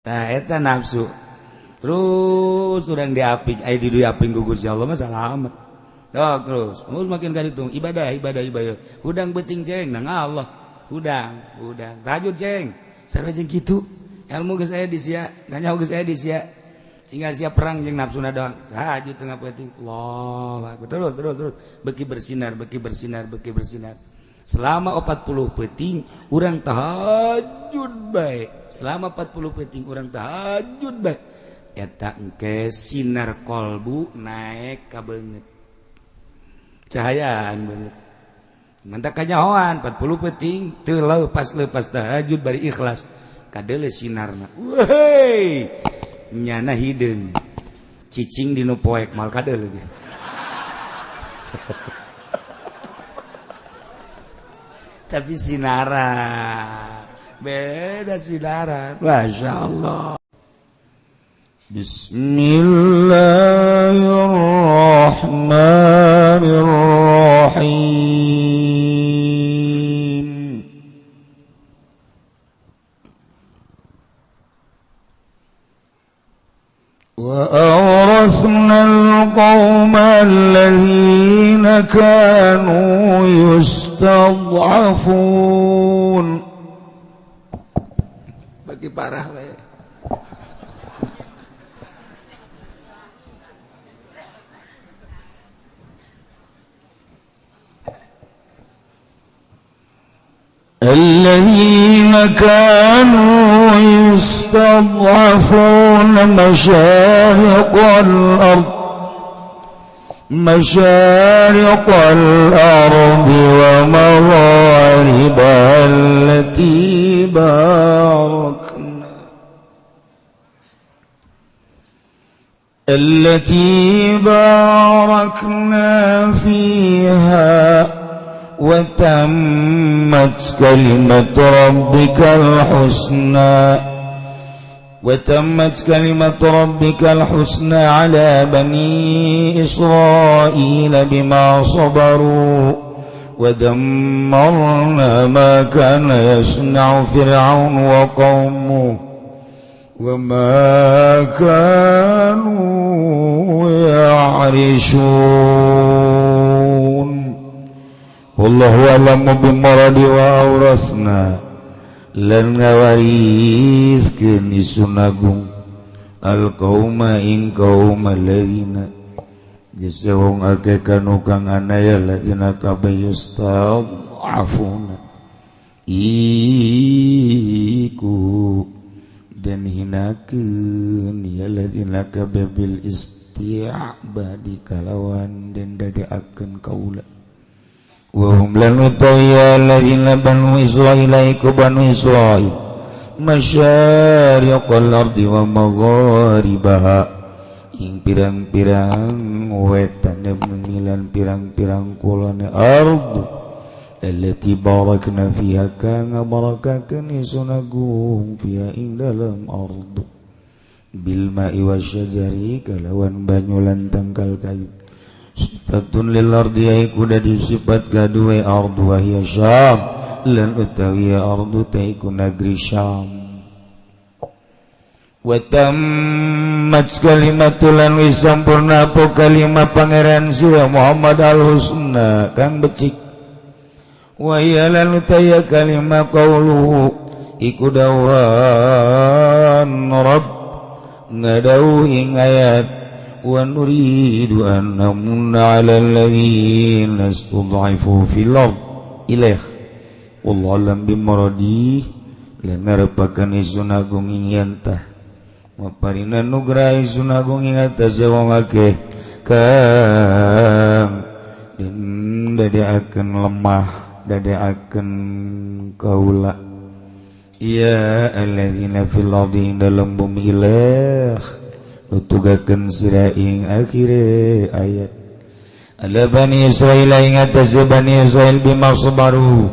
eta nafsu terus urang diaping di diaping gugus ya Allah mah salamet terus makin ka ditung ibadah hudang beuting ceng nang Allah hudang tahajud ceng sareng kitu ilmu geus aya di sia nganya geus aya di sia tinggal siap perang jeung nafsuna doang tahajud tengah penting Allah terus beki bersinar selama 40 peuting urang tahajud bae selama 40 peuting urang tahajud bae eta engke sinar kolbu naek ka beungeut cahayaan beungeut mantap kanyahoan 40 peuting teu leupas tahajud bari ikhlas kadeule sinarna wehey nyana hideung cicing dinu poek mal kadeule ge tapi sinaran beda sinaran masyaallah. Bismillahirrahmanirrahim. Wa awrasnal qaumal ladzina kanu yustad'afun. Bagi parah we. الذين كانوا يستضعفون مشارق الأرض ومغاربها التي باركنا فيها وتمت كلمة ربك الحسنى على بني إسرائيل بما صبروا ودمرنا ما كان يصنع فرعون وقومه وما كانوا يعرشون wallahu a'lamu bimaradi wa aurasna lan ngawariskeun isun agung al qauma ing qaum alladzina jasawung ake kanu kang anaya ladzina kabayustad'afuna iku dan hinakeun ya ladzina kababil isti'badi kalawan den dadekakeun kaula wa hum lan utaya alladzina banu israila iku banu israil masyariqal ardi wa magharibaha ing pirang-pirang wetan milan pirang-pirang kulone ardu allati barakna fiha kang barakakeun isun agung fiha ing dalam ardu bil ma'i wasyajari kalawan banyu lan tangkal kayu sifatun lil ardi aiku dadi sifat kadue ardu wa hiya syam lan utawi ardu taiku negeri syam wa tammat kalimatul lan wisampurna apa kalimat pangeran sira Muhammad al-husna kang becik wa hiya lan utawi kalimat qauluhu iku dawan rabb ngadau ing ayat wa nuridu an namunna 'alal ladzina istud'afu fil ard ilaih wallahu a'lam bimaradi lan ngarepaken isun agung ing yantah maparina nugraha isun agung ing atas wong akeh kang den dadekaken lemah dadekaken kaula ya alladzina fil ardi dalam bumi ilaih nutugakeun sira ing akhire ayat ala bani israil ing atas bani israil bima sabaru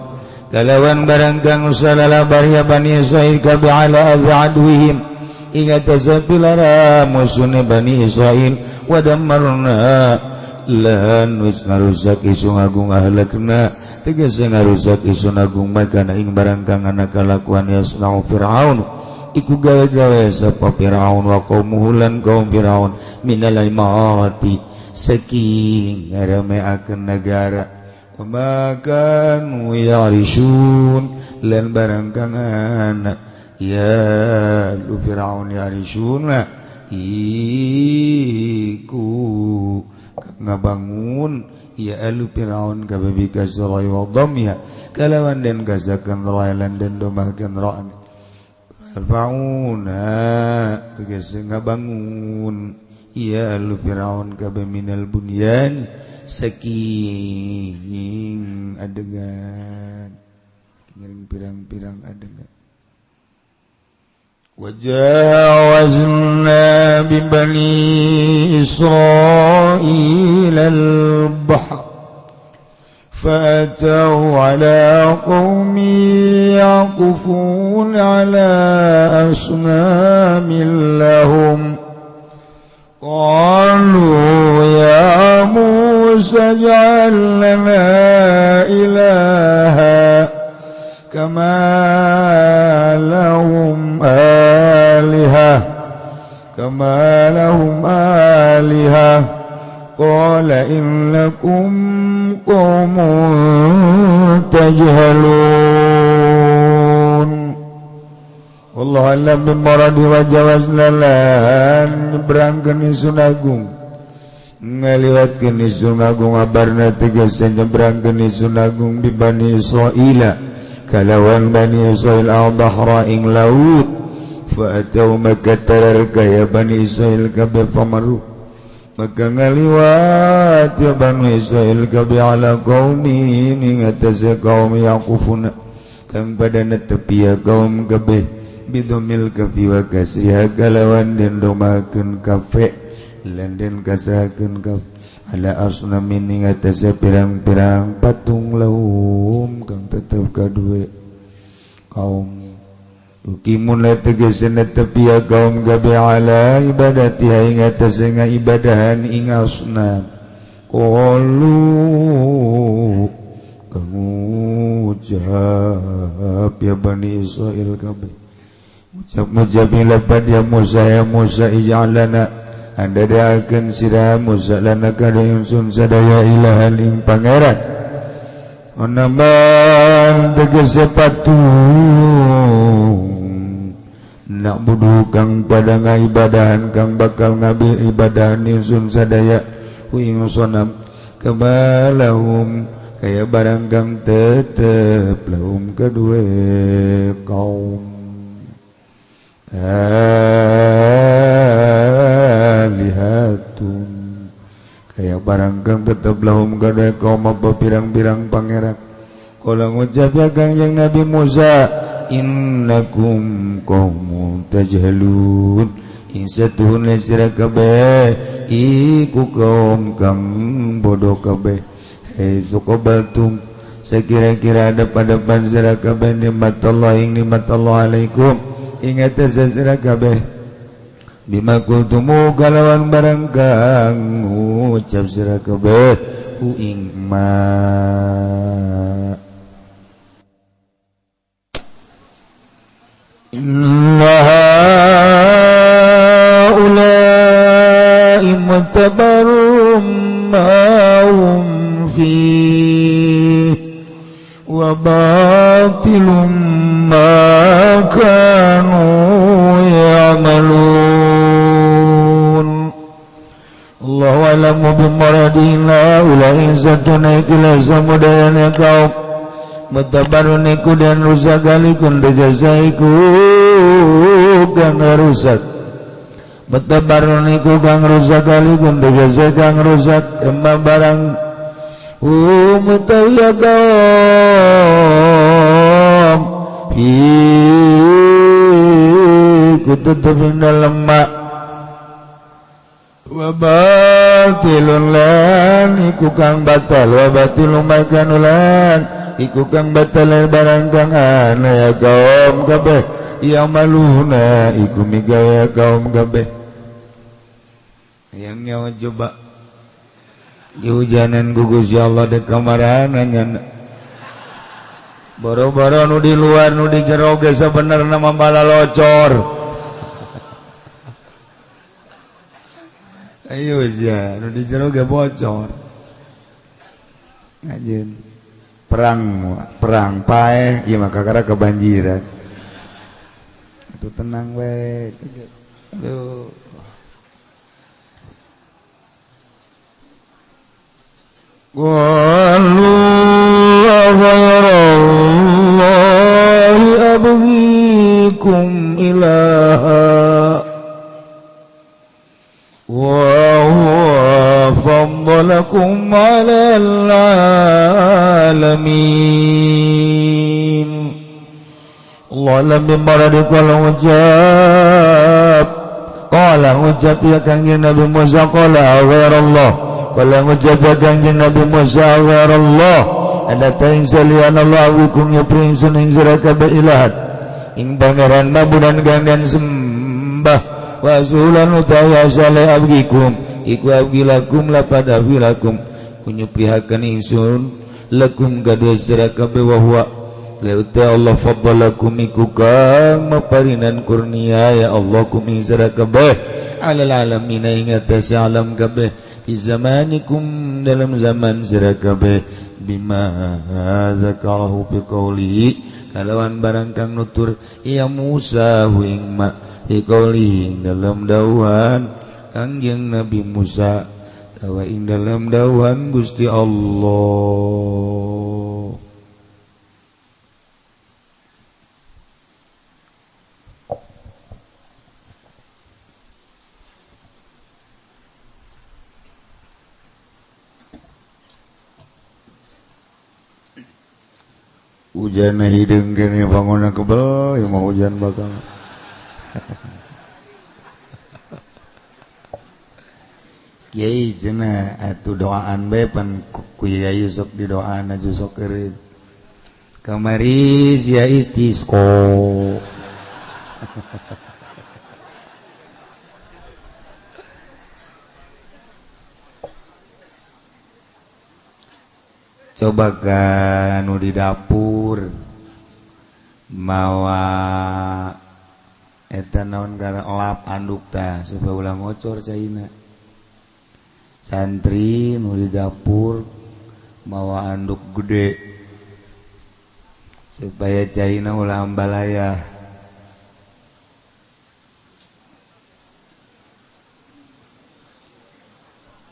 kalawan barang kang usalala barya bani israil ka bi'ala azadwihim ing atas pilara musune bani israil wa dammarna lan wis ngarusak isun agung ahlakna tegese ngarusak isun agung makana ing barang kang ana kalakuan yasna'u fir'aun iku gawe-gawe sapa Firaun wa qaumuhu lan kaum Firaun minal imarati saking ngaremeakeun negara makan yarisun lan barang kanana ya lu Firaun yarisun iku ngabangun ya alu Firaun kababi kasrai wa dhamya kalawan den kasakan railan den domahkeun ra'an fauna tegese ngabangun ya alu Firaun kababi minal bunyan saking adegan ngiring pirang-pirang adegan وجاوزنا ببني إسرائيل البحر فأتوا على قوم يعكفون على أصنام لهم قالوا يا موسى اجعل لنا إلها كما لهم آلهة قال إنكم قوم تجهلون والله أعلم بمراد وجawazna lan nyebrangkeun isun agung ngaliwatkeun isun agung abarna tegese nyebrangkeun isun agung di Bani Israila kalawan Bani Israil al-bahra ing laut fa'atau maka tararka ya Bani Israil kabeh pamaru maka ngaliwat ya Bani Israil kabeh ala qaumi ing atase kaum yaqufuna kang pada netepi ya kaum kabeh bidomil kafi wa kasriha kalawan den domakeun kafe lan den kasrakeun kaf ala asnamin ing atase pirang-pirang patung lahum kang tetep kadue kaum ukimun la tegese netepi ya kaum gabe ala ibadati ing atase ngibadahan ing asnam qalu kamu ucap ya Bani Israil kabeh ucap lapad ya Musa ij'alana anda daakeun sira Musa lana kadayun sun sadaya ilahan ing pangeran onaman tegese patung nak budu kang pada ngaibadahan kang bakal ngabi ibadahan insun sadaya ing sonam kabalahum kaya barang kang tetep lahum kedue kaum alihatun kaya barang kang tetep lahum kedue kaum apa pirang-pirang pangeran kala ngucap ya Kangjeng Nabi Musa innakum qaumun tajhalun insatuhun sira kabeh iku kaum kang bodoh kabeh hei suqabaltum sekira-kira ada pada sira kabeh nikmat Allah ing nikmat Allah alaikum ingat sira kabeh bima kultumu kalawan barang kang ucap sira kabeh ku ing ma inna haula'i mutabarum ma'hum fihi wa batilum ma kanu ya'malun Allahu a'lamu bimuradina ula'i satuna ikila samudayana kaum mutabarun iku dan rusak alikun degazaiku kang rusak mutabarun iku kang rusak alikun degazai kang rusak emma barang mutaya kaum iku tutupin dalam mak wabatilun lan iku kang batal wabatilun makan ulan iku kang batal barang kang ana ya kaum kabeh ya maluna iku migawe kaum kabeh yang nyawa coba di hujanan gugus ya Allah de kamaran nanya boro-boro nu di luar nu di jero ge sabenerna mah bala locor. Ayo ya, nu di jero ge bocor. Ngajeun perang pae ieu mah kakara kebanjiran. Itu tenang we. Aduh. Wallahu ghayrallahi abghikum ilaha wa huwa faddalakum 'alal 'alamin. Allah lam bimaradi qala ucap ya kanjeng Nabi Musa qala ghairallah. Kalau ngucap kanjeng Nabi Musa ghairallah ada taing salian Allah wikum ya prinsun ing sira kabeh ilahat ing pangeran mabudan gangdan sembah wa sulan utawa saleh abgikum iku abgilakum lapad abilakum kunyupihaken ingsun lakum gadua sira kabeh wa huwa lauta Allah faddalakum iku kang maparinan kurnia ya Allah kum ing sira kabeh alal alamin ing atas alam kabeh fi zamanikum dalam zaman sira kabeh bima zakarahu bi qawli kalawan barang kang nutur ya Musa huing ma bi qawli dalam dawuhan kangjeng Nabi Musa tawa ing dalam dawuhan Gusti Allah. Hujan hideung kene bangunna kebel ya mau hujan bakal Kiai cenah atuh doaan bae pan ku Yayu sok didoana ju sok eureun kamari sia istisqa coba kan nu di dapur mawa eta naon gara lap anduk tah supaya ulah ngocor caina santri nu di dapur mawa anduk gede supaya caina ulah ambalaya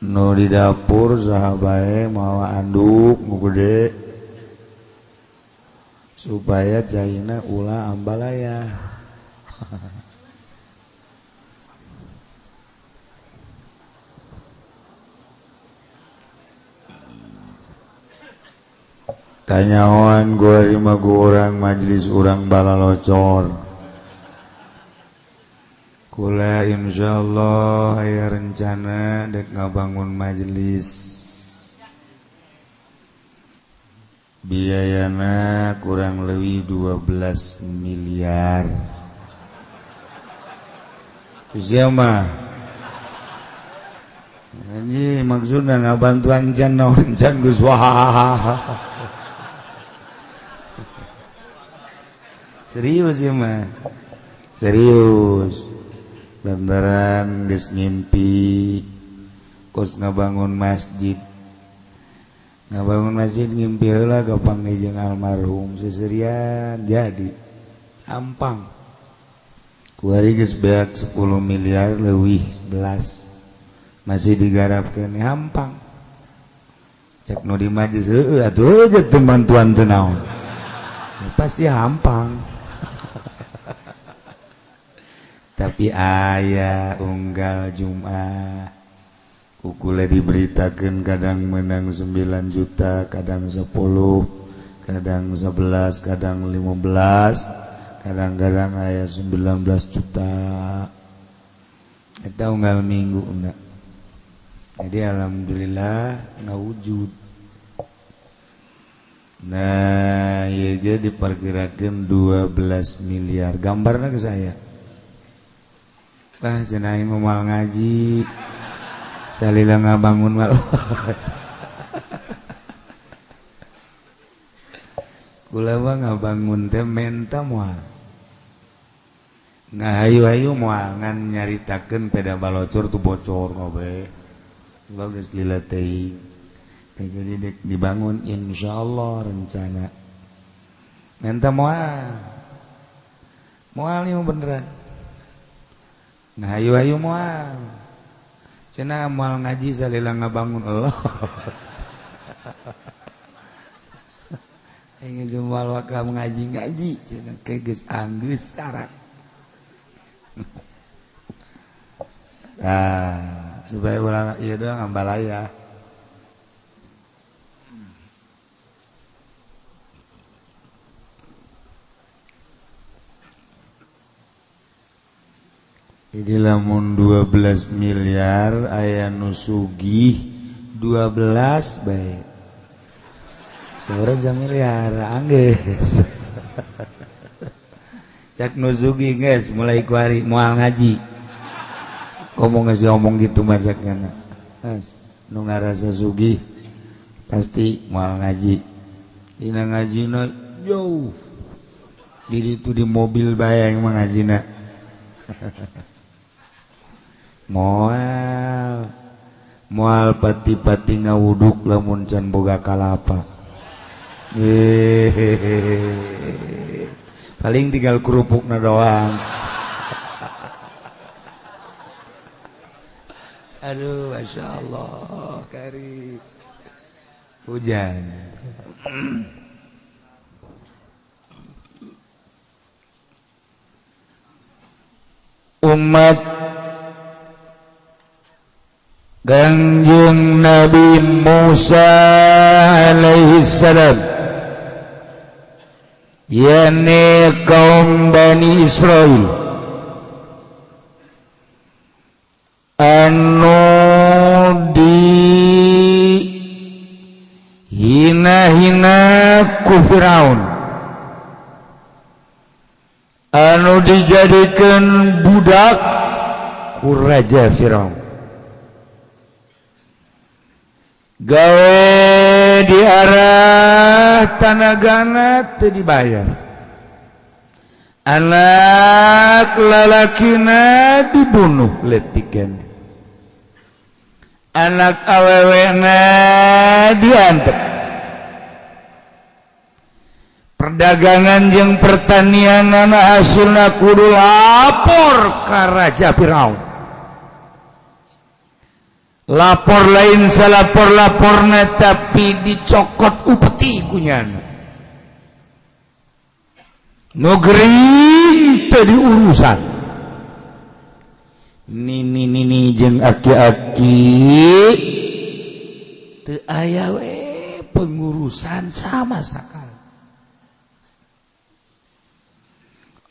nu di dapur sahabae mawa anduk nu gede supaya caina ulah ambalaya. Tanyawan gua lima orang majelis orang bala locor. Kula insyaallah aya rencana dek ngabangun majelis biayana kurang lebih 12 miliar siapa ini maksudnya ngabantuan can naon can Gus wah serius ya mah serius lantaran geus ngimpi kos ngabangun masjid ngimpi heula gampang jeung almarhum seserian jadi ampang kuari geus beak 10 miliar leuwih 11 masih digarapkeun ampang cek nu di majelis heueuh atuh aja teu bantuan teu naon pasti ampang. Tapi aya unggal Jumat kukule diberitakeun kadang menang 9 juta kadang 10 kadang 11 kadang 15 kadang-kadang aya 19 juta eta unggal minggu na. Jadi alhamdulillah ngawujud. Nah ieu ge diperkirakeun 12 miliar gambarna ke saya. Tah cenah aing moal ngaji salila ngabangun mal kula mah ngabangun teh menta moal ngahayu-hayu moal ngan nyaritakeun peda balocor tu bocor ngobe geus lila teuing jadi dek dibangun insyaallah rencana menta moal ini beneran ngahayu-hayu moal cenah moal ngaji salila ngabangun Allah ingin jual wakam ngaji cenah geus anggeus sekarang supaya ulang ieu doang ambalaya jadi lamun 12 miliar aya nu sugih 12 bae seorang miliar anggeus cak nu sugih geus mulai kuari moal ngaji ngomong gitu mah cakna nu ngarasa sugih pasti moal ngaji dina ngajina jauh di ditu di mobil bae mah ngajina moal pati-pati ngawuduk lamun can boga kalapa paling tinggal kerupukna doang aduh masya Allah kari hujan umat Kanjeng Nabi Musa alaihi salam yakni kaum Bani Israil anu dihina-hina ku Firaun anu dijadikan budak ku Raja Firaun gawe di arah tanagana teu dibayar anak lalakina dibunuh letikan anak awewena diantep perdagangan jeung pertanian anak hasilna kudu lapor ka Raja Firaun lapor lain salapor-laporna tapi dicokot upeti kunyana nugering teu diurusan nini jeung aki-aki teu aya we pengurusan sama sakali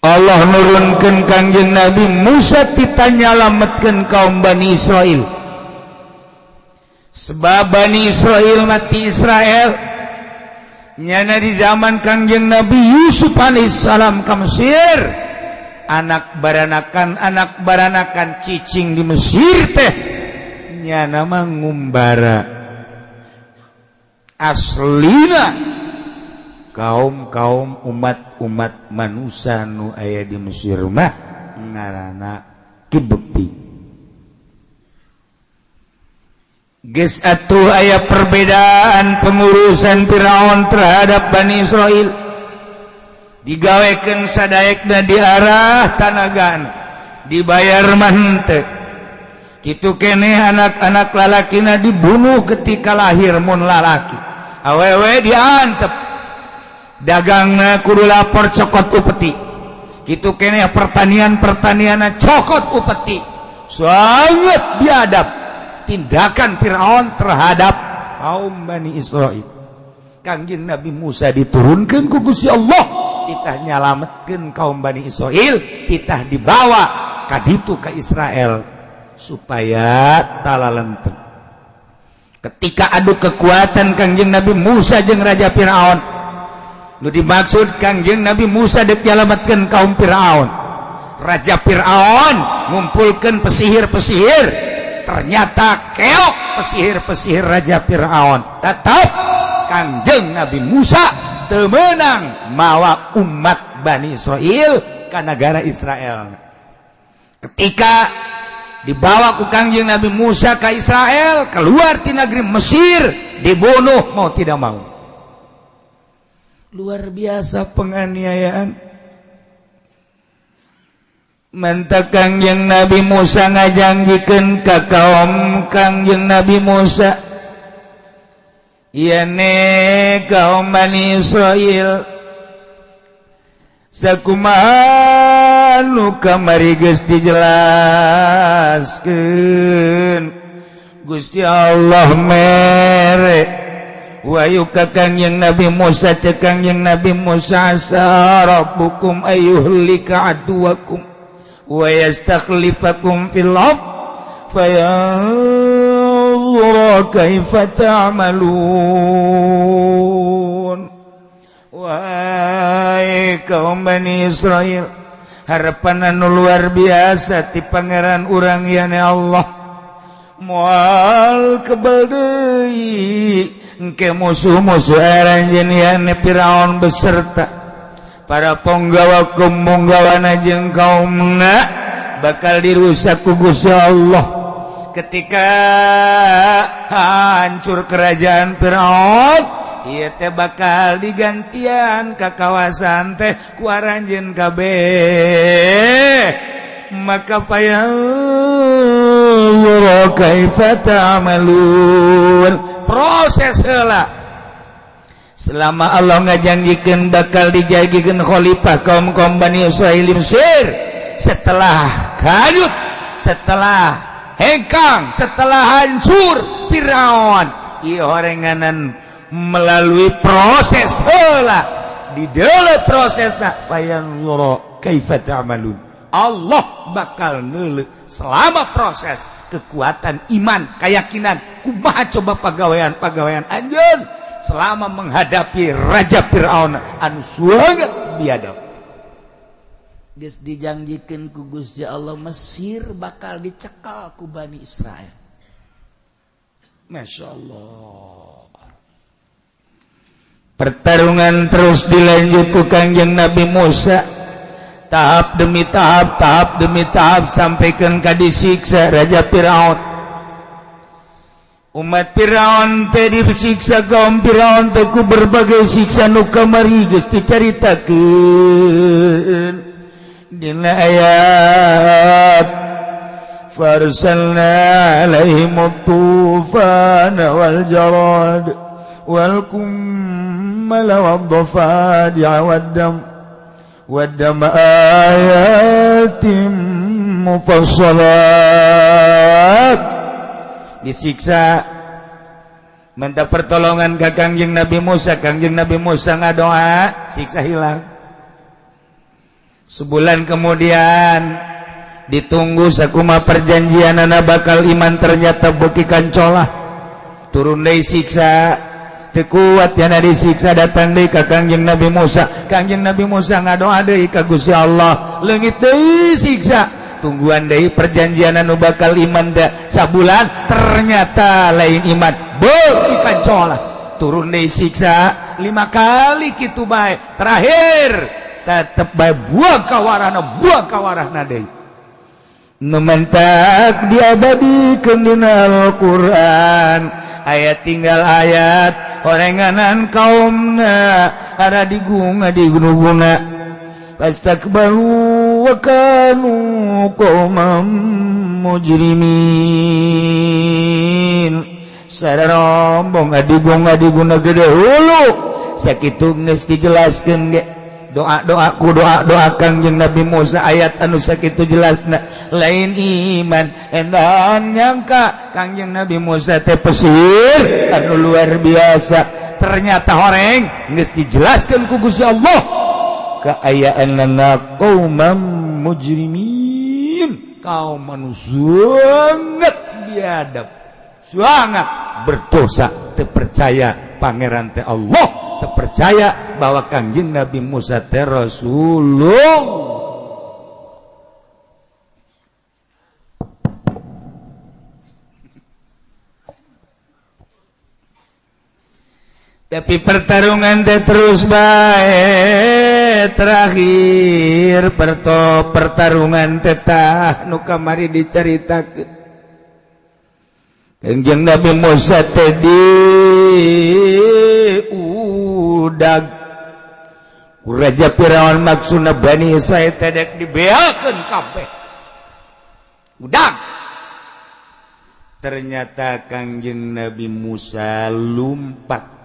Allah nurunkeun Kangjeng Nabi Musa ditanyalametkeun kaum Bani Israil sebab Bani Israil mati Israel nyana di zaman Kangjeng Nabi Yusuf alaihissalam ka Mesir anak baranakan cicing di Mesir teh nyana mah ngumbara aslina kaum umat manusia nu aya di Mesir mah ngaranna Kibti geus atuh aya perbedaan pengurusan Firaun terhadap Bani Israil digawekeun sadaekna di arah tanagana dibayar mah henteu kitu keneh anak-anak lalakina dibunuh ketika lahir mun lalaki awewe diantep dagangna kudu lapor cokot upeti kitu keneh pertanian-pertanianna cokot upeti sangat biadab tindakan Firaun terhadap kaum Bani Israil. Kangjeng Nabi Musa diturunkan ku Gusti Allah titah nyalametkeun kaum Bani Israil titah dibawa ka ditu ka Israel supaya talalenteng ketika adu kekuatan Kangjeng Nabi Musa jeung Raja Firaun nu dimaksud Kangjeng Nabi Musa dek nyalametkeun kaum Firaun Raja Firaun ngumpulkeun pesihir-pesihir ternyata keok pesihir-pesihir Raja Firaun tetap Kangjeng Nabi Musa temenang mawa umat Bani Israil ke negara Israel. Ketika dibawa ku Kangjeng Nabi Musa ke Israel, keluar di negeri Mesir, dibunuh mau tidak mau. Luar biasa penganiayaan. Manta Kangjeng Nabi Musa ngajanggikeun ka kaum Kangjeng Nabi Musa, ieu ne kaum Bani Israil sakumaha nu kamari geus dijelaskeun Gusti Allah mere wayu ka Kangjeng Nabi Musa, cek Kangjeng Nabi Musa, asa rabbukum ayyuhlika aduwakum wa yastakhlifakum fil ardh fayanzura kaifa ta'malun. Wahai kaum Bani Israil, harapan anu luar biasa ti pangeran urang ieu Allah, moal kebal deui engke musuh-musuh aranjeun ieu Firaun beserta para penggawa-penggawana jeung kaumna bakal dirusak ku Gusti Allah. Ketika hancur kerajaan Firaun, ieu teh bakal digantian ka kawasan teh ku aranjeun kabeh. Maka fayanzura kaifa ta'malun, proses heula. Selama Allah ngajanggikeun bakal dijagikeun khalifah kaum-kaum Bani Israil di Mesir, setelah hanyut, setelah hengkang, setelah hancur Firaun, ieu horenganan melalui proses heula, di dalam prosesna fayanzura kaifa ta'malun. Allah bakal neuleuh selama proses kekuatan iman, keyakinan kumaha coba pagawean anjeun selama menghadapi Raja Firaun anu sangat biadab. Geus dijanjikeun ku Gusti Allah Mesir bakal dicekal ku Bani Israel. Masya Allah. Pertarungan terus dilanjut ku Kangjeng Nabi Musa, tahap demi tahap, tahap demi tahap, sampaikan ka disiksa Raja Firaun. Umat Firaun teh disiksa, kaum Firaun teh ku berbagai siksa nu kamari geus dicaritakeun dina ayat farsalna alaihim tufana wal jarad wal kummala wad dafadi'a wad dam ayatim mufassalat. Disiksa minta pertolongan ke Kangjeng Nabi Musa. Kangjeng Nabi Musa ngadoa, siksa hilang. Sebulan kemudian ditunggu sakumaha perjanjian anak bakal iman, ternyata beuki kancolah. Turun deui siksa, teu kuat yana disiksa, datang deui ka Kangjeng Nabi Musa. Kangjeng Nabi Musa ngadoa deui ka Gusti Allah, leungit deui siksa. Tungguan deui perjanjian anu bakal iman da sabulan, ternyata lain iman, beuki kancolah. Turun deui siksa 5 kali kitu bae, terakhir tetep bae buah kawarahna deui. Nu mentak diabadikeun dina Al-Qur'an, ayat tinggal ayat orenganan kaumna ada diguna pastakbaru wa kanu qauman mujrimin. Sadarombong adiguna gede hulu sakitu geus dijelaskeun ge. Doa Kangjeng Nabi Musa ayat anu sakitu jelasna lain iman endan nyangka Kangjeng Nabi Musa teh pesir anu luar biasa. Ternyata horeng geus dijelaskeun ku Gusti Allah kaayaanna qaumam mujrimin, kaum manusia sangat biadab, sangat berdosa, terpercaya pangeran teh Allah, terpercaya bahwa Kangjeng Nabi Musa teh Rasulullah. tapi pertarungan teh terus bae terakhir pertarungan tetah nu kamari dicaritakeun Kangjeng Nabi Musa teh di udag ku Raja Firaun maksudna Bani Israil teh dek dibeakeun kabeh udag. Ternyata Kangjeng Nabi Musa lumpat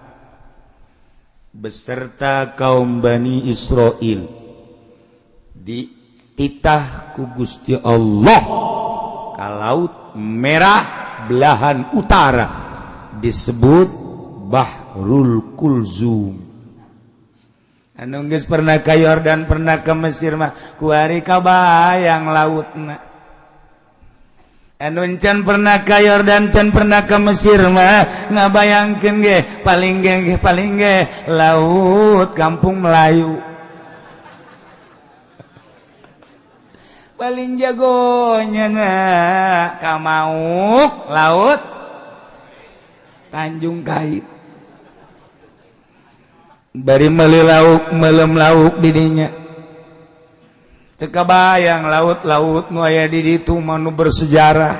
beserta kaum Bani Israil dititah ku Gusti Allah ka Laut Merah belahan utara disebut Bahrul Kulzum. Anu geus pernah ka Yordan pernah ke Mesir mah kuari kabayang lautna. Anu can pernah ka Yordan can pernah ke Mesir mah ngabayangkeun ge paling ge laut Kampung Melayu. Paling jagonya na Kamauk laut Tanjung Kait bari meuli lauk melem lauk di dinya teu kabayang laut-laut nu aya di ditu manu bersejarah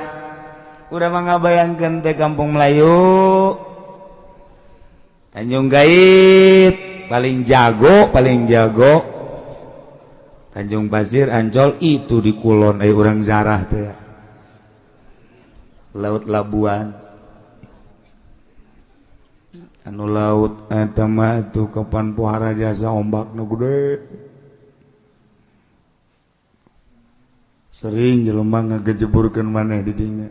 urang mah ngabayangkeun teh Kampung Melayu Tanjung Kait paling jago Tanjung Pasir, Ancol itu di Kulon, orang zarah tuh ya. Laut Labuan, anu laut eta mah tuh kapan pohara jasa ombak nu gede. Sering jelema ngagejeburkeun maneh di dinya.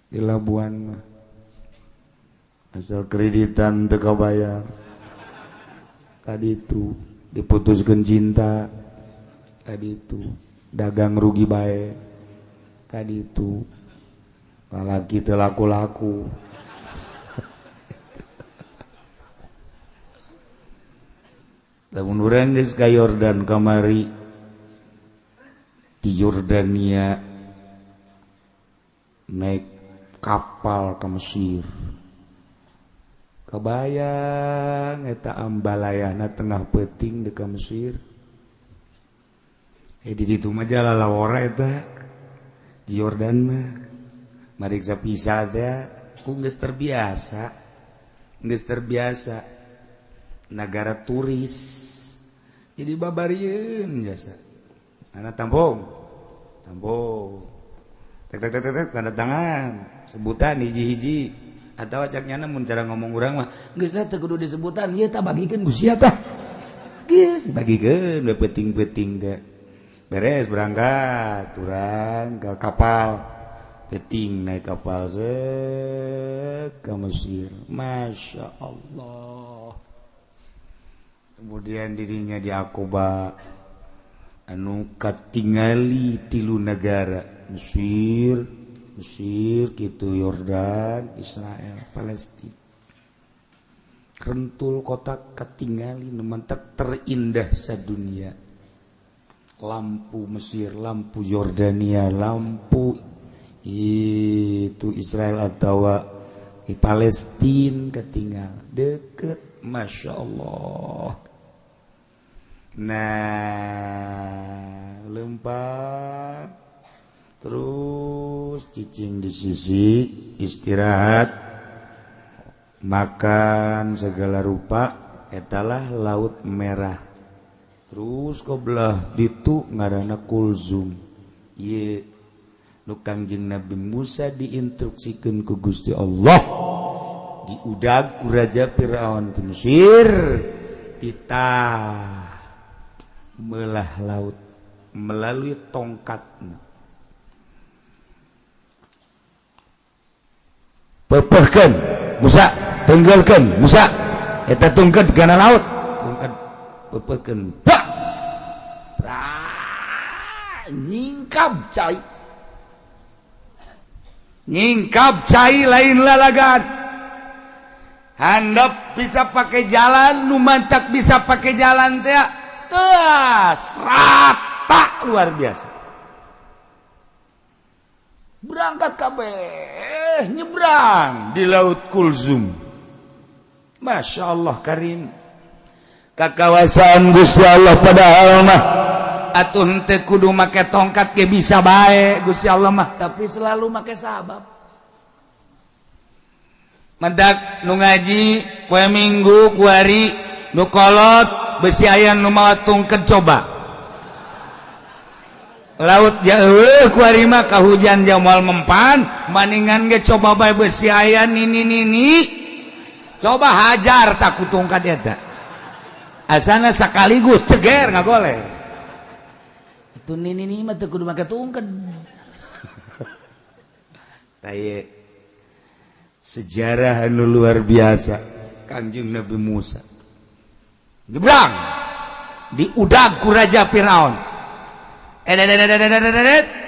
Di Labuan mah. Asal kreditan teu kabayar. Kaditu diputuskan cinta tadi itu dagang rugi bae tadi itu lalaki teu laku-laku lamun urang geus ka Yordan kamari di Yordania naik kapal ke Mesir kabayang eta ambalayana tengah peuting di ka Mesir. Di ditu mah jalalawara eta di Yordan mah mariksa pisah teh ku geus terbiasa negara turis jadi babarieun jasa ana tampung tek tanda tangan sebutan hiji-hiji atau acaknya namun cara ngomong orang mah geus teh kudu disebutan ieu tah bagikeun ku sia tah geus bagikeun we peuting-peuting teh beres berangkat urang ke kapal peuting naik kapal ke Mesir Masya Allah kemudian dirinya di Aqaba anu katingali 3 negara Mesir gitu Yordan Israel Palestina rentul kota ketinggali nementek terindah sadunia lampu Mesir lampu Yordania lampu itu Israel atau di Palestina ketinggal deket Masya Allah. Nah lempar terus cicing di sisi istirahat makan segala rupa etalah Laut Merah terus kobelah ditu ngaranna Kulzum ieu nu Kangjeng Nabi Musa diinstruksikeun ku Gusti Allah diudag ku Raja Firaun di Mesir ditah melah laut melalui tongkatna pepehkeun Musa tenggelkeun Musa eta tungked kana laut tungked pepehkeun bak nyingkap cai lain lalagan handap bisa pakai jalan numantak bisa pakai jalan teh teas rata luar biasa berangkat kabeh nyebrang di Laut Kulzum Masya Allah Karim kekawasan Gusti Allah padahal mah atuh teu kudu make tongkat ge bisa bae Gusti Allah mah tapi selalu make sabab. Mendak nu ngaji poe Minggu ku hari nu kolot besi aya nu mawa tungked coba. Laut jauh ku hari mah kahujan jamal mempan maningan ge coba bae besi aya nini coba hajar tak ku tungkad eta. Asana sekaligus ceger ngagoleh. Itu nini mah teu kudu make tungked. Taye sejarah anu luar biasa Kanjeng Nabi Musa gebrang di udag ku Raja Firaun.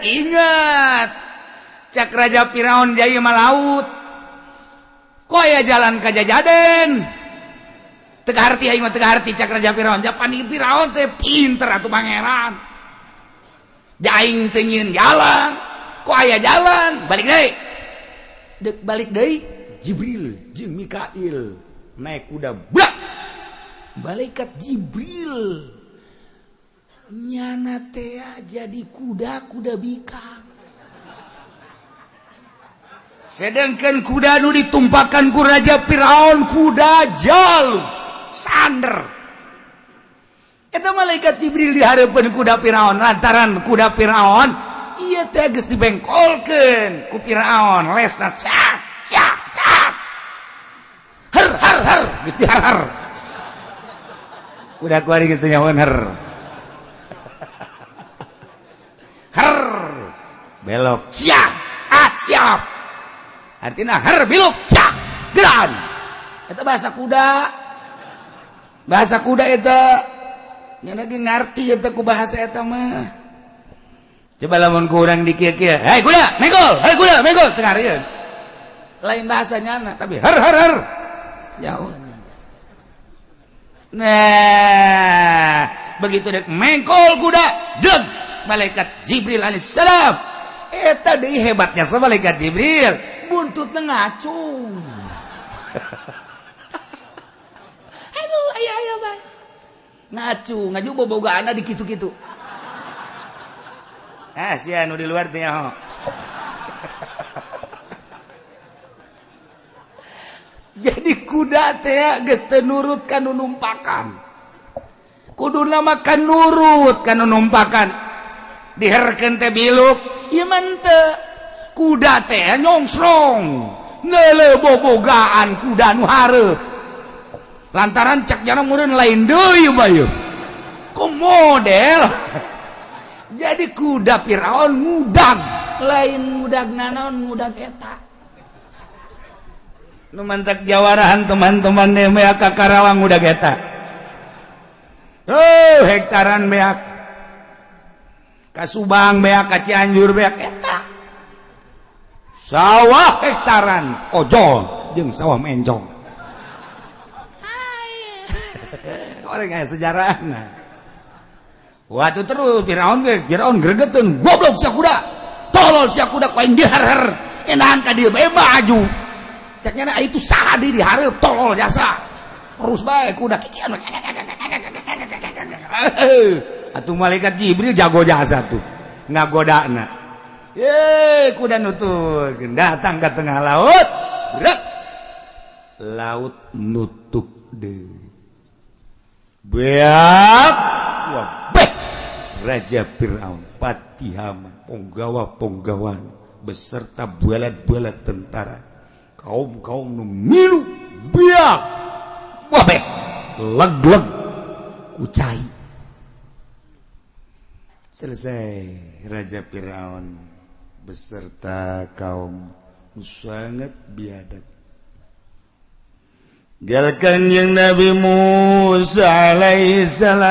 Ingat cak Raja Firaun jaya malaut kok aya jalan ka Jajaden teu harti aing mah teu harti cak Raja Firaun japan Firaun teh pinter atuh pangeran jaing teu nyieun jalan kok aya jalan balik deui. Dek balik deui Jibril jeung Mikail naik kuda blak malaikat Jibril nyana teh jadi kuda bikang sedangkan kuda nu ditumpakan ku Raja Firaun kuda jalu sander eta malaikat Jibril dihareupeun kuda Firaun lantaran kuda Firaun iya teh geus dibengkolkeun ku Firaun lesna cak cak cak har geus dihar kuda kuari geus nyahoan har belok cak siap artina har belok cak geran eta bahasa kuda eta nya lagi ngarti eta ku bahasa eta mah. Coba lamun ku urang di kieu-kieu, "Hei kuda, mengkol," teu ngarieun. Lain bahasanya na, tapi har. Jauh. Nah, begitu dek mengkol kuda, deg malaikat Jibril alaihissalam. Eta deui hebatnya sa malaikat Jibril, buntutna ngacung. Aduh, aya bae. Ngaju bobogaana di kitu-kitu. Si anu di luar teh nyaho. Jadi kuda teh geus teu nurut ka nu numpakan. Kuduna mah kan nurut ka nu numpakan. Diherkeun teh biluk, ieu mah teu. Kuda teh nyongsrong. Neuleuh bobogaan kuda nu hareup. Lantaran cak jana meureun lain deui bae. Ku model. Jadi kuda Firaun ngudag lain ngudag naon ngudag eta nu mantak jawarahan teman-teman mea ka Karawang ngudag eta hektaran beak ka Subang beak ka Cianjur beak eta sawah hektaran ojol jeung sawah mencong orang aya sejarahna. Waktu terus Firaun gregeteun goblok sia kuda tolol sia kuda paling dihar enahan ka dieu bae maju caknya itu saha deui dihareup tolol jasa terus bae kuda kikian atuh malaikat Jibril jago jasa tuh ngagodana kuda nutup datang ke tengah laut brek laut nutup deui beak Raja Firaun, Patihaman, ponggawa-ponggawan beserta bualat-bualat tentara, kaum-kaum nu milu biak, wabeh, leg-leg, kucai. Selesai Raja Firaun beserta kaum sangat biadab. Galkan yang Nabi Musa alaihissalam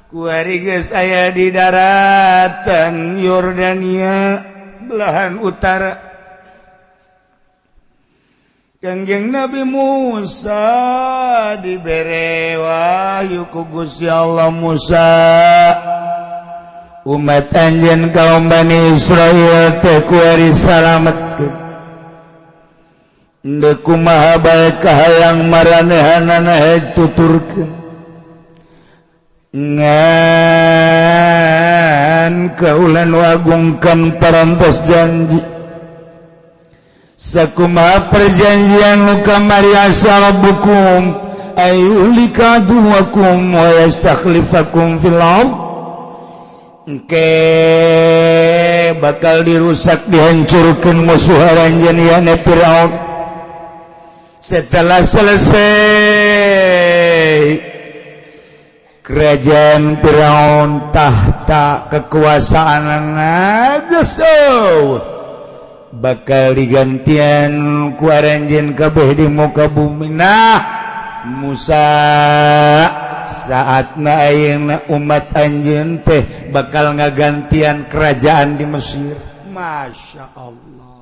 kuari geus aya di daratan Yordania belahan utara. Kangjeng Nabi Musa dibere wahyu ku Gusti Allah Musa umat anjeun kaum Bani Israil teh kuari salametkeun Ndeu kumaha bae kahayang maranehanana tuturkeun ngan kaulan wagungkan parantos janji sakumaha perjanjian nu kamari asarabukum ayulika duwakum wa yastakhlifakum fil ard engke bakal dirusak dihancurkeun musuh aranjeun yana Firaun setelah selesai kerajaan Firaun tahta kekuasaan geus bakal digantian ku aranjeun kabeh di muka bumi. Nah Musa saatna ayeuna umat anjeun teh bakal ngagantian kerajaan di Mesir. Masya Allah.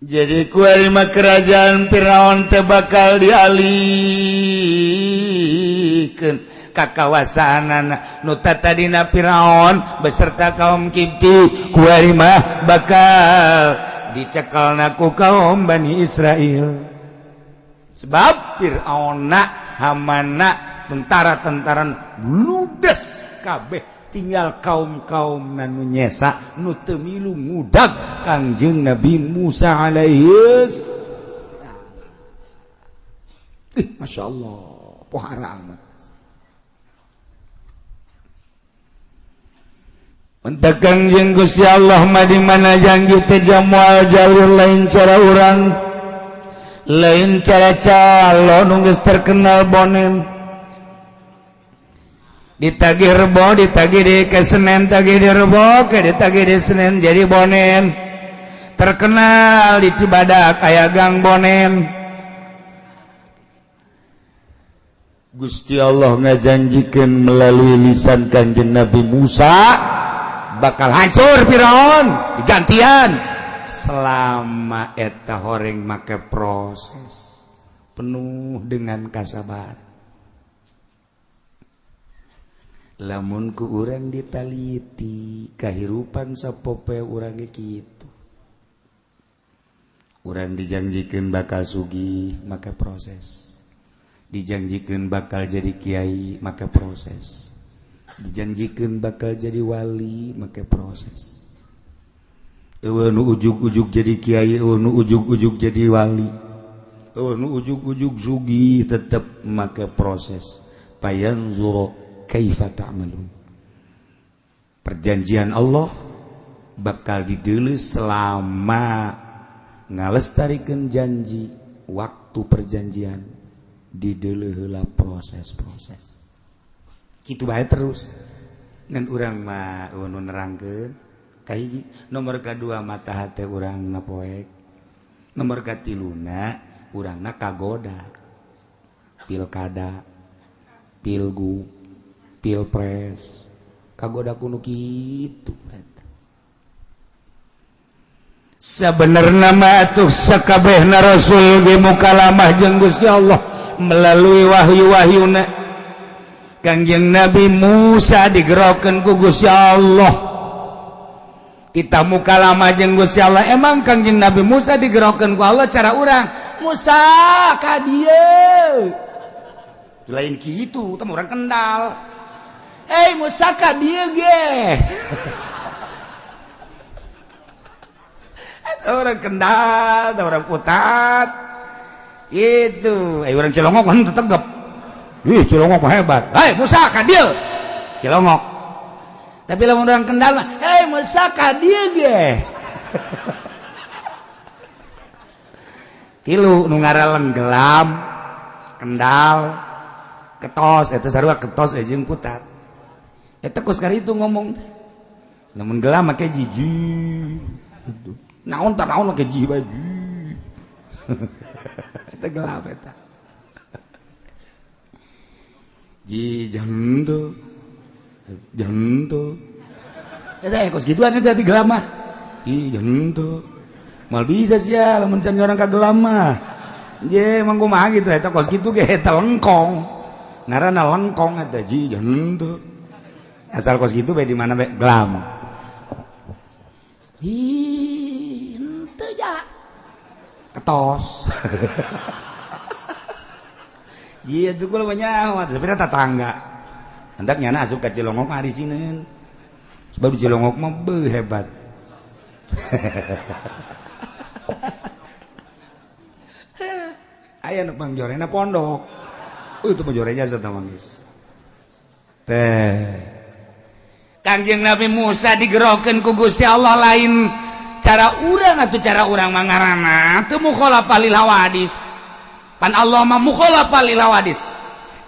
Jadi kuarima kerajaan Firaun teh bakal dialihkeun ka kawasaanana nu tadina Firaun beserta kaum Kipti kuarima bakal dicekelna ku kaum Bani Israel. Sebab Firaunna Hamana tentara-tentara ludes kabeh tinggal kaum-kaum nanu nyesa nu teu milu ngudag Kangjeng Nabi Musa alaihi salam. Masya Allah pohara amat. Mentak Kangjeng Gusti Allah mah di mana janji teh jamual jalur lain cara urang lain cara calon nu geus terkenal bonen ditagih rebo ditagih di ke Senen tagih di rebo ke ditagih di Senen jadi bonen terkenal di Cibadak aya gang bonen. Gusti Allah ngajanjikeun melalui lisan Kanjeng Nabi Musa bakal hancur Firaun digantian selama eta horeng make proses penuh dengan kasabaran. Lamun ku urang ditaliti kahirupan sapope urang ge kitu. Urang dijanjikeun bakal sugih maka proses. Dijanjikeun bakal jadi kiai maka proses. Dijanjikeun bakal jadi wali maka proses. Eueuh nu ujug-ujug jadi kiai, eueuh nu ujug-ujug jadi wali. Eueuh nu ujug-ujug sugih tetep maka proses. Payanzuru kaifa ta'malun. Perjanjian Allah bakal dideuleuh selama ngalestarikeun janji waktu perjanjian dideuleuh heula proses-proses. Kitu bae terus. Ngan urang mah nu nerangkeun kahiji nomor kadua mata hate urang na poek. Nomor katiluna urangna kagoda. Pilkada, pilgub, pilpres kagoda kuno kitu sabenerna mah atuh sakabehna rasul ge mukalamah jeung Gusti Allah melalui wahyu-wahyuna. Kangjeng Nabi Musa digerokeun ku Gusti Allah kita mukalamah jeung Gusti Allah. Emang Kangjeng Nabi Musa digerokeun ku Allah cara urang Musa ka dieu lain kitu teh urang kendal. Musa ka dieu ge. Eta orang kendal, eta orang putat. Itu, orang Cilongok kan tetep. Ih, Cilongok mah hebat. Musa ka dieu. Cilongok. Tapi lamun orang kendal mah, Musa ka dieu ge. Tilu nu ngaralen gelam, kendal, ketos, eta sarua ketos jeung putat. Eta kos kari itu ngomong namun gelam make jiji naon tak naon make jiji baju eta gelam eta ji janto eta kos gituan eta di gelam mah ih janto mal bisa sia lamun can orang ka gelam mah je mangko mah gitu eta kos kitu ge eta lengkong ngaranna lengkong eta ji janto asal kos gitu bae di mana bae gelam. ketos. Iya tuh kalau banyak, sebenarnya tetangga. Hendaknya asup ke Cilongok hari Senin. Sebab di Cilongok mah hebat. Aya nu pangjorena pondok. Itu pangjorenya satama geus. Teh. Kangjeng Nabi Musa digerokeun ku Gusti Allah lain cara urang atuh cara urang mangarana teu mukhalafah lil hawadits. Pan Allah mah mukhalafah lil hawadits.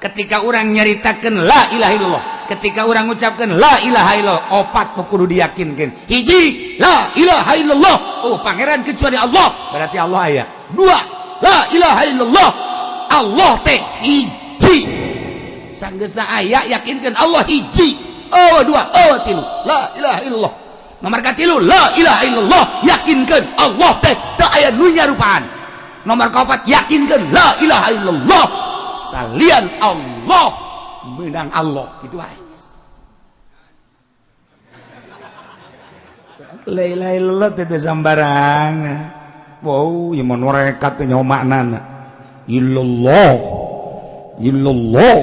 Ketika orang nyaritakeun la ilaha illallah, ketika orang ngucapkeun la ilaha illallah, opat kudu diyakinkeun. Hiji, la ilaha illallah. Oh, pangeran kecuali Allah, berarti Allah aya. Dua, la ilaha illallah. Allah teh hiji. Sanggeus aya yakinkeun Allah hiji. Oh, dua, oh, tilu. La ilaha illallah. Nomor katilu, la ilaha illallah, yakinkeun Allah teh teu aya nu nyarupaan. Nomor kaopat, yakinkeun la ilaha illallah. Salian Allah menang Allah gitu aja. La ilaha illallah teh sambarang. Wow, ieu mah norekat teh nyomakna. Illallah. Illallah.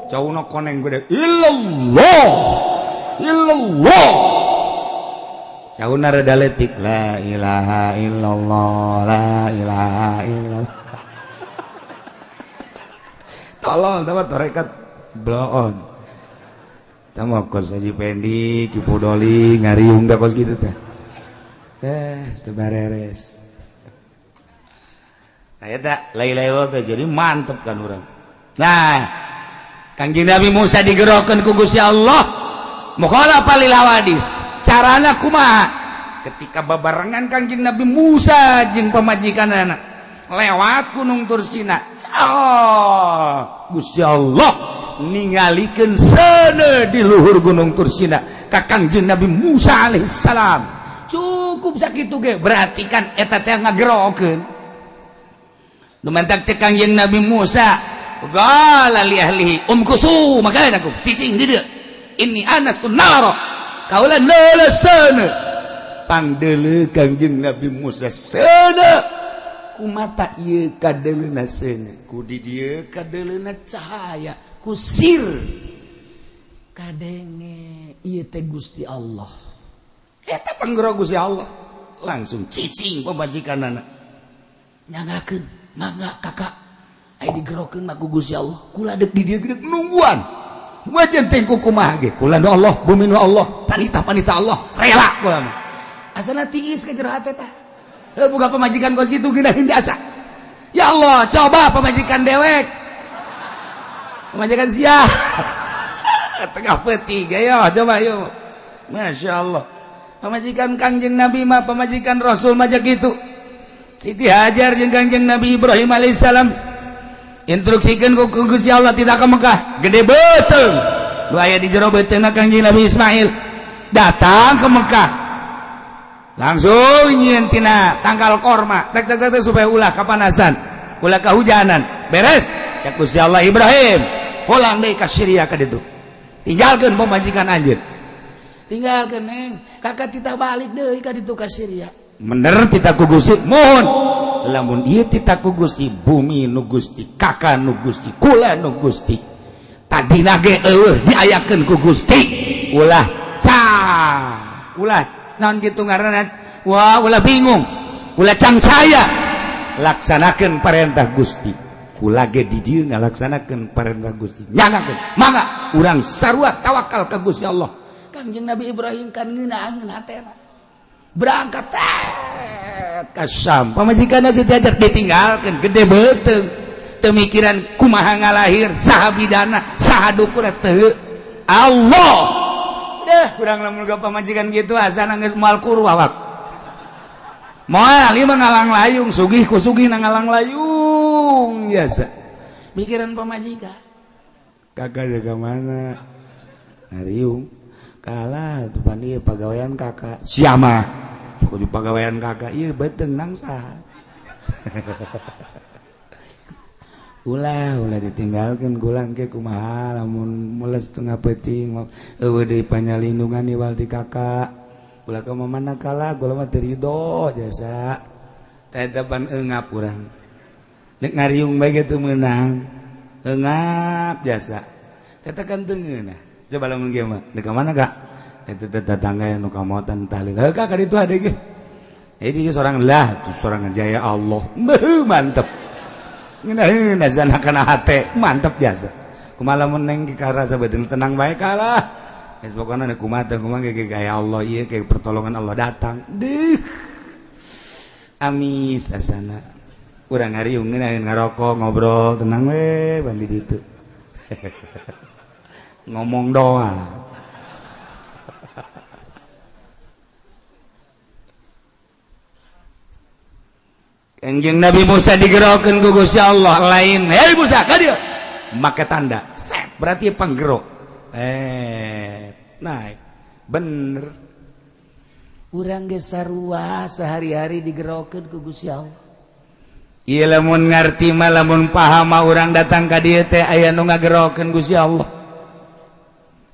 Cauna koneng gede. Illallah. Illallah. Cauna rada leutik. La ilaha illallah. La ilaha illallah. Tolong tamat tarekat bloon. Tamu kos Haji Pendi, Ki Podoli, ngariung da kos gitu teh. Sebareres. Aya tak lai-lai teh jadi mantep kan urang. Nah, Kangjeng Nabi Musa digerokeun ku Gusti Allah, mukhalafah lil hawadits. Carana kumaha? Ketika babarengan Kangjeng Nabi Musa jeung pamajikanana lewat Gunung Tursina. Gusti Allah ningalikeun sana di luhur Gunung Tursina ka Kangjeng Nabi Musa alaihissalam. Cukup sakitu ge berarti kan eta teh ngagerokeun. Nu mantak teh Kangjeng Nabi Musa qala li ahlihi umkusu makanakum cicing di dieu. Inni anastu nara kaulan leuleuh sana. Pangdeuleuh Kangjeng Nabi Musa sana. Kumata ieu kadeleuna seuneu, ku di dieu kadeleuna cahaya, ku sir kadenge ieu teh Gusti Allah. Eta panggero Gusti Allah. Langsung cicing pamajikanana. Nyanggakeun, mangga kakak. Aya digerokeun mah ku Gusti Allah. Kula deuk di dieu geus nungguan. Wajan teh kumaha ge? Kula nu Allah, bumi nu Allah, panita-panita Allah, rela kula mah. Asana tiis ka jero hate teh. Buka pemajikan kos gitu ginahin biasa. Ya Allah, coba pemajikan dewek, pemajikan sia tengah peti ya, coba yuk. Masya Allah, pemajikan Kangjeng Nabi mah pemajikan Rasul mah gitu. Siti Hajar jeung Kangjeng Nabi Ibrahim alaihissalam instruksikeun ku Gusti Allah tidak ke Mekah, gede beuteung nu aya di jero beuteungna Kangjeng Nabi Ismail datang ke Mekah. Langsung nyieun tina tangkal korma tek supaya ulah kapanasan, ulah kahujanan, beres cak Gusti Allah Ibrahim pulang deui ka Syria ka ditu. Tinggalkeun pemajikan anjeun, tinggalkeun neng kakak titah balik deui ka ditu ka Syria. Bener titah ku Gusti mohon lamun ieu titah ku Gusti bumi nu Gusti, kakak nu Gusti, kula nu Gusti, tadina ge eueuh diayakeun ku Gusti ulah ulah naon kitu ngaranna. Wah, ulah bingung, ulah cangcaya, laksanakeun perintah Gusti. Kula ge di dieu ngalaksanakeun perintah Gusti. Nyanggakeun, mangga urang sarua tawakal ka Gusti Allah. Kangjeng Nabi Ibrahim kan ngeunaheun hatena. Berangkat ka Syam. Pamajikanna Siti Hajar ditinggalkeun gede beuteung. Teu mikiran kumaha ngalahir, saha bidana, saha dukuna teu. Allah kurang lamun ga pamajikan gitu asana geus moal kuru awak. Moal ieu mah ngalang layung, sugih ku sugih na ngalang layung biasa. Mikiran pamajikan. Kakak jaga mana? Ngariung. Kalah tuh pan ieu pagawean kakak. Siapa? Suku di pagawean kakak ieu beuteung nang saha. Ulah ditinggalkeun kulang ke kumaha lamun meles tengah peuting eueuh deui panyalindungan iwal ti kakak. Ulah ka mana kala kula mah teu ridho jasa. depan engap urang nek ngariung bae teu meunang engap jasa eta kan teu ngeunah coba lamun kieu mah nek ka mana Kak eta tetangga nu kamotan tahlil Kak ka ditu ade ge jadi seorang lah tuh seorang jaya Allah mantep ngeunah zana kana hate mantep jasa kumaha lamun neng karasa beuteung tenang bae kalah geus pokona nek kumaha ge gaya Allah ieu ke pertolongan Allah datang deuh amis asana urang ngariung ngarokok ngobrol tenang we bandi ditu ngomong doa Kanjeng Nabi Musa digerokeun ku Gusti Allah lain hei Musa ka dieu make tanda set berarti panggerok naik bener urang ge sarua sehari-hari digerokeun ku Gusti Allah ieu lamun ngarti mah lamun paham mah urang datang ka dieu teh aya nu ngagerokeun Gusti Allah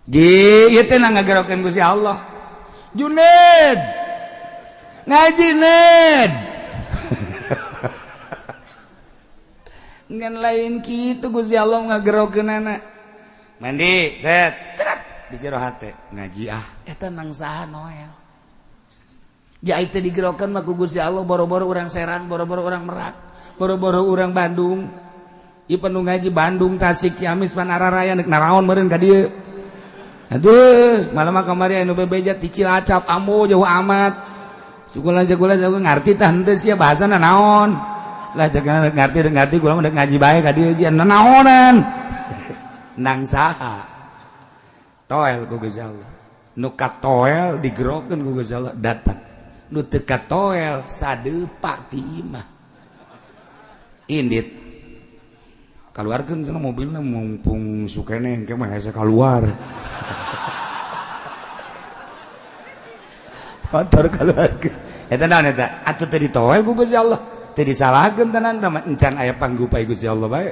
ieu teh ngagerokeun Gusti Allah Junaid ngaji Ned ngan lain kitu Gusti Allah ngagerokeunana mandi set di jero hate ngaji eta nang saha Noel ja itu digerokeun mah ku Gusti Allah boro-boro urang Serang boro-boro urang Merak boro-boro urang Bandung ieu penuh ngaji Bandung Tasik Ciamis Panararaya neuk naraon meureun ka dieu aduh malah mah kamari anu bebeja ti Cilacap ambo jauh amat sukulan-sukulan ngarti tah henteu sia bahasana naon lah jangan ngerti kula mah ngaji bae ka dieu jian naonan nang saha toel ku Gusti Allah nu katoel digerokeun ku Gusti Allah datang nu teu katoel sadeupa ti imah indit kaluarkeun cenah mobilna mumpung sukene engke mah hese kaluar motor kaluarkeun eta naon eta atuh teu ditoel ku Gusti Allah teu disalahkeun tenan teh encan aya panggupai Gusti Allah bae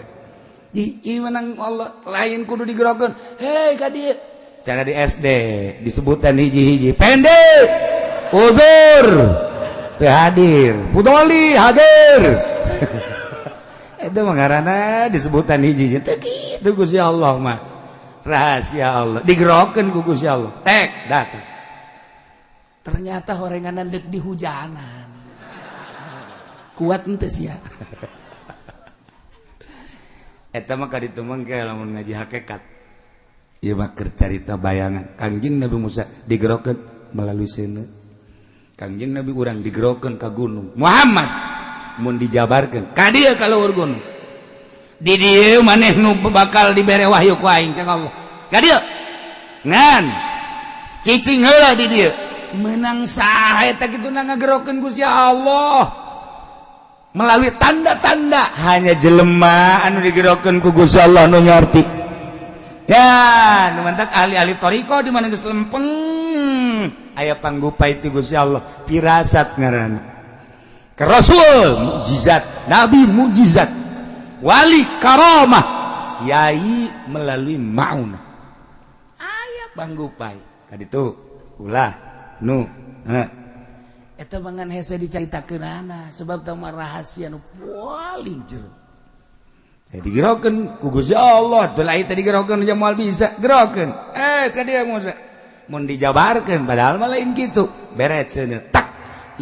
ieu menang Allah lain kudu digerokeun hei ka dieu cara di SD disebutan hiji-hiji pendek udur teu hadir pudoli hadir itu mah ngaranna disebutan hiji-hiji teu kitu Gusti Allah mah rahasia Allah digerokeun ku Gusti Allah tek datang ternyata horenganan deuk dihujanan kuat ente sia eta mah kaditu mangke lamun ngaji hakikat ieu mah keur carita bayangan Kangjeng Nabi Musa digerokeun melalui seuneu Kangjeng Nabi urang digerokeun ka gunung Muhammad mun dijabarkeun ka dieu ka luhur gunung di dieu maneh nu bakal dibere wahyu ku aing cang Allah ka dieu ngan cicing heula di dieu meunang saha eta kituna ngagerokeun Gusti Allah melalui tanda-tanda hanya jelema anu digerokeun ku Gusti Allah nu nyorti ya nu mantak ahli-ahli toriko di mana geus lempeng aya panggupai ti Gusti Allah pirasat ngaranna ke rasul mukjizat nabi mukjizat wali karamah kiai melalui maunah aya panggupai kaditu ulah nu eta mangan hese dicaritakeunana sebab teu mah rahasia nu paling jero. Jadi digerokeun ku Gusti Allah, teu lain teh digerokeun jeung moal bisa gerokeun. Ka dieu Musa. Mun dijabarkeun padahal mah lain kitu. Beres cenah tak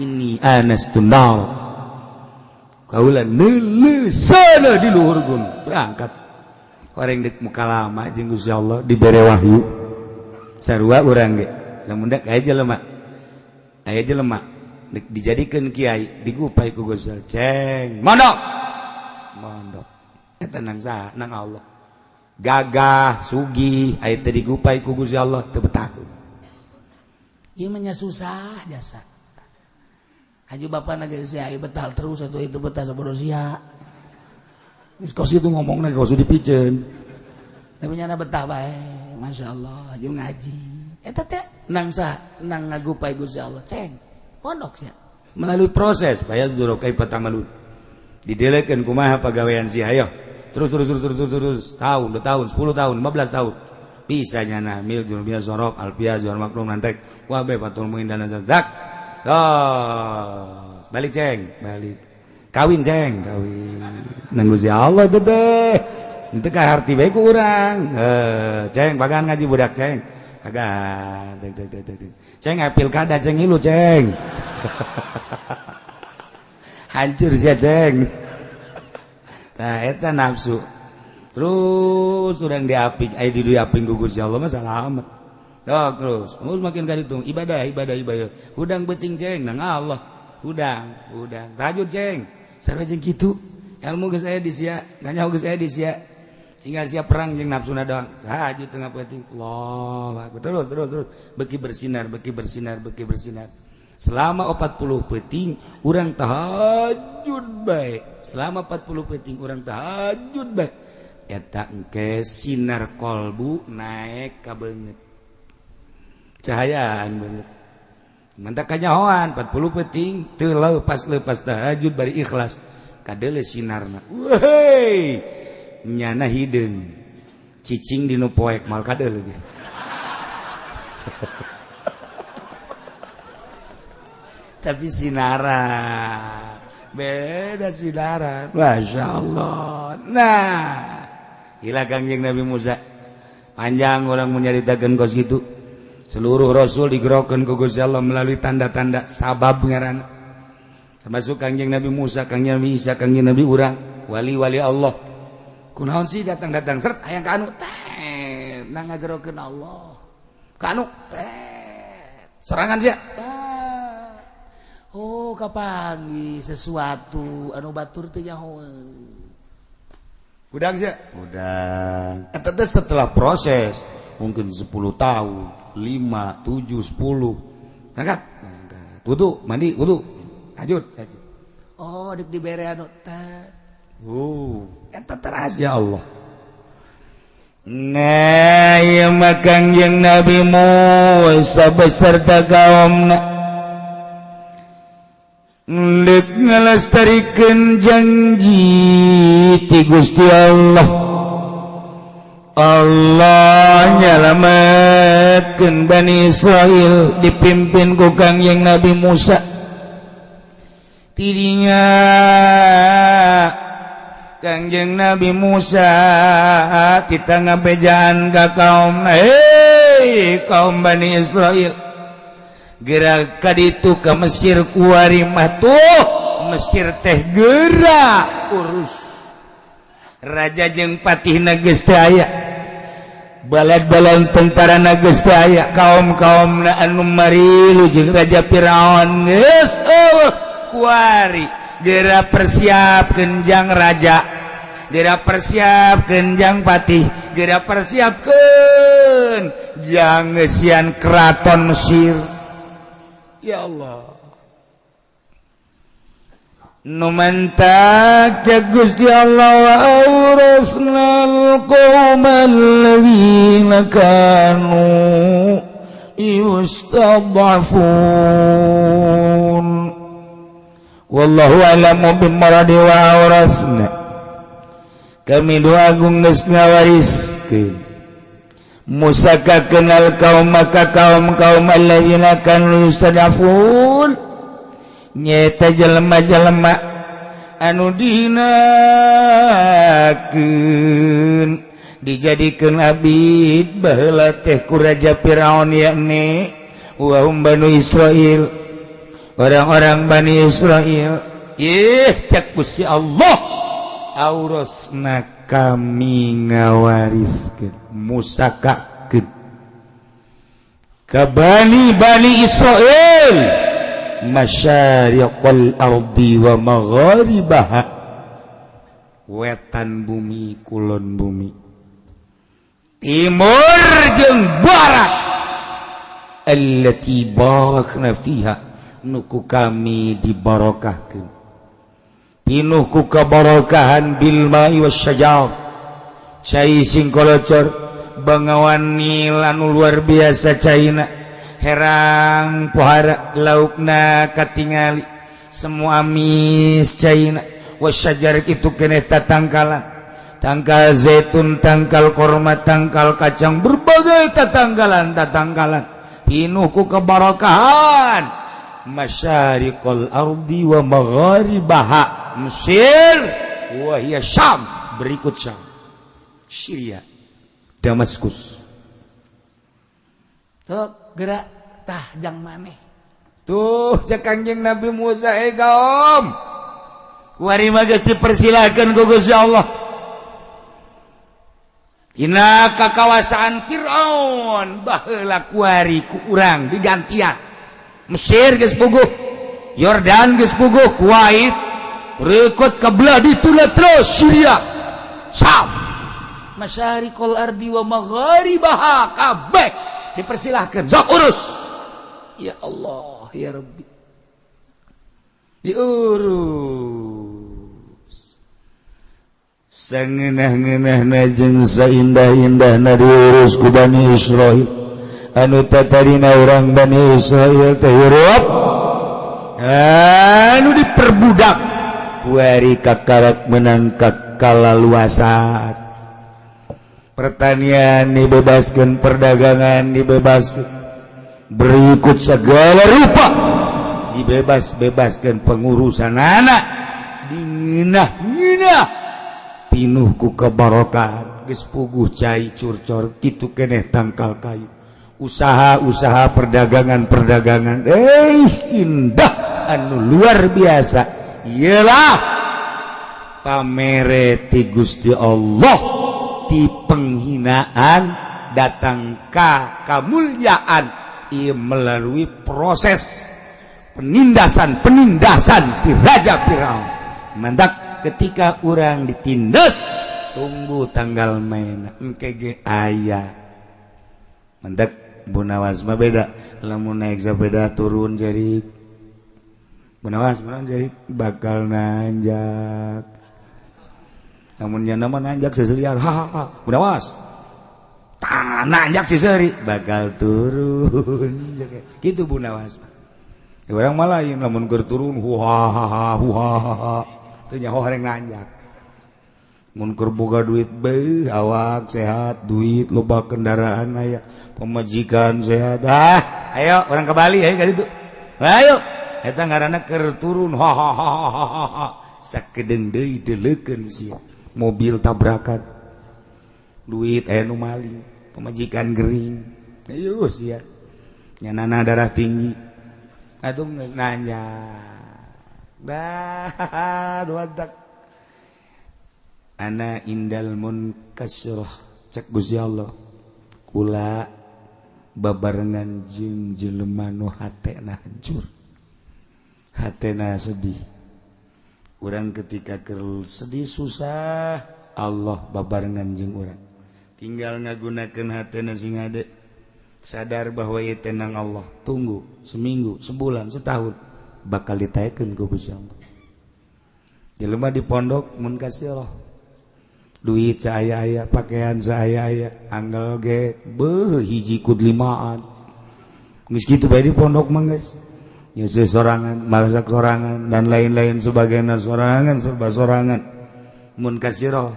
ini anastu nar. Kaula neuleusana di luhur gunung berangkat. Koreng deuk muka lama jeung Gusti Allah dibere wahyu. Sarua urang ge. Lamun da aya jelema. Aya jelema dijadikan kiai digupai ku Gusti Allah ceng mondok eta nang saha nang Allah gagah sugih aya teh digupai ku Gusti Allah teu betah ieu mah nya susah jasa haji bapana ge sia betah terus atuh itu betah sabodo sia geus kos kitu ngomongna geus dipiceun tapi nya betah bae masyaallah jeung ngaji eta teh nang saha nang ngagupai Gusti Allah ceng pondok sia melalui proses bayar juro kai patamalun didelekeun kumaha pagawean sia hayo terus tahun 2 tahun 10 tahun 15 tahun bisa nyana mil juru biasa sorok alpia jual maklum nantek wabe patul muin dana zadak balik ceng balik kawin ceng kawin nanggusi Allah teh itu kan arti baik kurang ceng bagan ngaji budak ceng bagan ceng pilkada ceng ilu ceng hancur sih ceng nah eta nafsu terus urang diaping di diaping ku Gusti Allah mah salamet terus makin ka ditung ibadah hudang beuting ceng nang Allah hudang tahajud ceng sareng jeung kitu ilmu geus aya di sia nganyaho geus aya di sia tinggal siap perang jeung nafsuna doang tahajud tengah penting Allah terus beki bersinar selama 40 peuting urang tahajud bae selama 40 peuting urang tahajud bae eta engke sinar kolbu naek ka beungeut cahayaan beungeut mantap kanyahoan 40 peuting teu lepas tahajud bari ikhlas kadeule sinarna wehey nyana hideung cicing dinu poek mal kadeule ge tapi sinaran beda sinaran masyaallah nah ila Kangjeng Nabi Musa panjang orang menyaritakeun kos gitu seluruh rasul digerokeun ku Gusti Allah melalui tanda-tanda sabab ngaranna termasuk Kangjeng Nabi Musa Kangjeng Nabi Isa Kangjeng Nabi urang wali-wali Allah kunaon sih datang seret hayang ka anu teh nang ngagerokeun Allah ka anu sorangan sia oh kapanggih sesuatu anu batur teh nyahoeun udang sia udang eta teh setelah proses mungkin 10 tahun 5 7 10 angkat wudu mandi wudu lanjut oh dik dibere anu teh eta rahasia Allah nah ieu mah Kangjeng Nabi Musa beserta kaumna dek ngalestarikeun janji ti Gusti Allah nyalametkeun Bani Israil dipimpin ku Kangjeng Nabi Musa tidinya Kangjeng Nabi Musa kita ngabejaan ka kaum kaum Bani Israil gerak kaditu ke Mesir kuari mah tuh Mesir teh gerak urus raja jeung patihna geus teu aya balad-balad tentarana geus teu aya kaum-kaumna anu marilu jeung raja Firaun geus kuari geura persiapkeun jang raja geura persiapkeun jang patih geura persiapkeun jang ngeusian keraton Mesir. Ya Allah numantak Gusti Allah wa awrasnal qaumal ladzina kanu yustad'afun wallahu a'lamu bimaradi wa awrasna kami doa agung geus ngawariskeun Musa ka kenal kaum maka kaum alladzina kanu yustadafun nyata jelema-jelema anu dihinakeun dijadikeun abid baheula teh ku raja Firaun yakni wa hum Bani Israil orang-orang Bani Israil cak Gusti Allah aurasna kami ngawariskeun Musa kakeun ka Bani Israil masyariqal ardi wa magharibaha wetan bumi kulon bumi timur jeung barat allati barakna fiha nuku kami dibarokahkeun pinuh ku kabarakahan bil ma'i wasyajar cai sing kolocor bangawan nil anu luar biasa caina herang pohara laukna katingali semua amis caina wasyajar itu keneh tatangkalan tangkal zaitun tangkal korma tangkal kacang berbagai tatangkalan pinuh ku kebarakahan masyariqal ardi wa magharibaha Mesir, wa hiya Syam, berikut Syam, Syria, Damaskus. Tuh gerak tah jang maneh. Tuh cek Kangjeng Nabi Musa kaum. Kuari mah geus dipersilakeun ku Gusti Allah. Dina kakawasaan Firaun baheula kuari ku urang digantian. Mesir geus puguh, Yordan geus puguh, Kuwait rekod kabelah dituna terus Syria, Syam, masyariqul ardi wa magharibaha kabeh dipersilahkan sok urus. Ya Allah ya Rabbi, diurus sangeunah-ngeunahna jeung saindah-indahna diurus ku Bani Israil anu tatarina urang Bani Israil teh hirup anu diperbudak kuari kakarak menangkap kalaluasan, pertanian dibebaskan, perdagangan dibebaskan, berikut segala rupa dibebaskan, pengurusan anak dinginah pinuh ku kebarokan geus puguh cai curcor kitu keneh tangkal kayu, usaha perdagangan indah anu luar biasa. Ialah pamere ti Gusti Allah, ti penghinaan datang ka kamulyaan ieu melalui proses penindasan ti Raja Firaun. Mandak ketika urang ditindas tunggu tanggal main engke ge aya. Mandak Bunawas mah beda, lamun naik sepeda turun jadi Bunawas jadi bakal nanjak. Namun nya nama nanjak seserian Bunawas nanjak seseri bakal turun gitu Bunawas. Ya orang malah yang lamun keur turun teu nyaho hareng nanjak. Mun keur boga duit beuh awak sehat, duit loba kendaraan aya, pemajikan sehat. Ayo orang ke Bali ayo ka ditu. Ayo eta ngaranna keur turun sakedeung deui deleukeun sia mobil tabrakan, duit aya nu maling, pemajikan gering, ayo sia nyanana darah tinggi atuh nanya duadak ana indal munkasirah cek Gusti Allah kula babarengan jeung jelema nu hatena hancur, hatena sedih. Urang ketika keur sedih susah Allah babarengan jeung urang, tinggal ngagunakeun hatena sing ade, sadar bahwa ieu tenang Allah. Tunggu seminggu, sebulan, setahun bakal ditaekeun ku Gusti Allah. Jelema di pondok mun kasirah duit saaya-aya, pakaian saaya-aya, anggal ge beuh hiji kud limaan. Geus kitu bae di pondok mah geus. Nyeuseum sorangan, masak sorangan dan lain-lain sebagainya, sorangan serba sorangan. Mun kasirah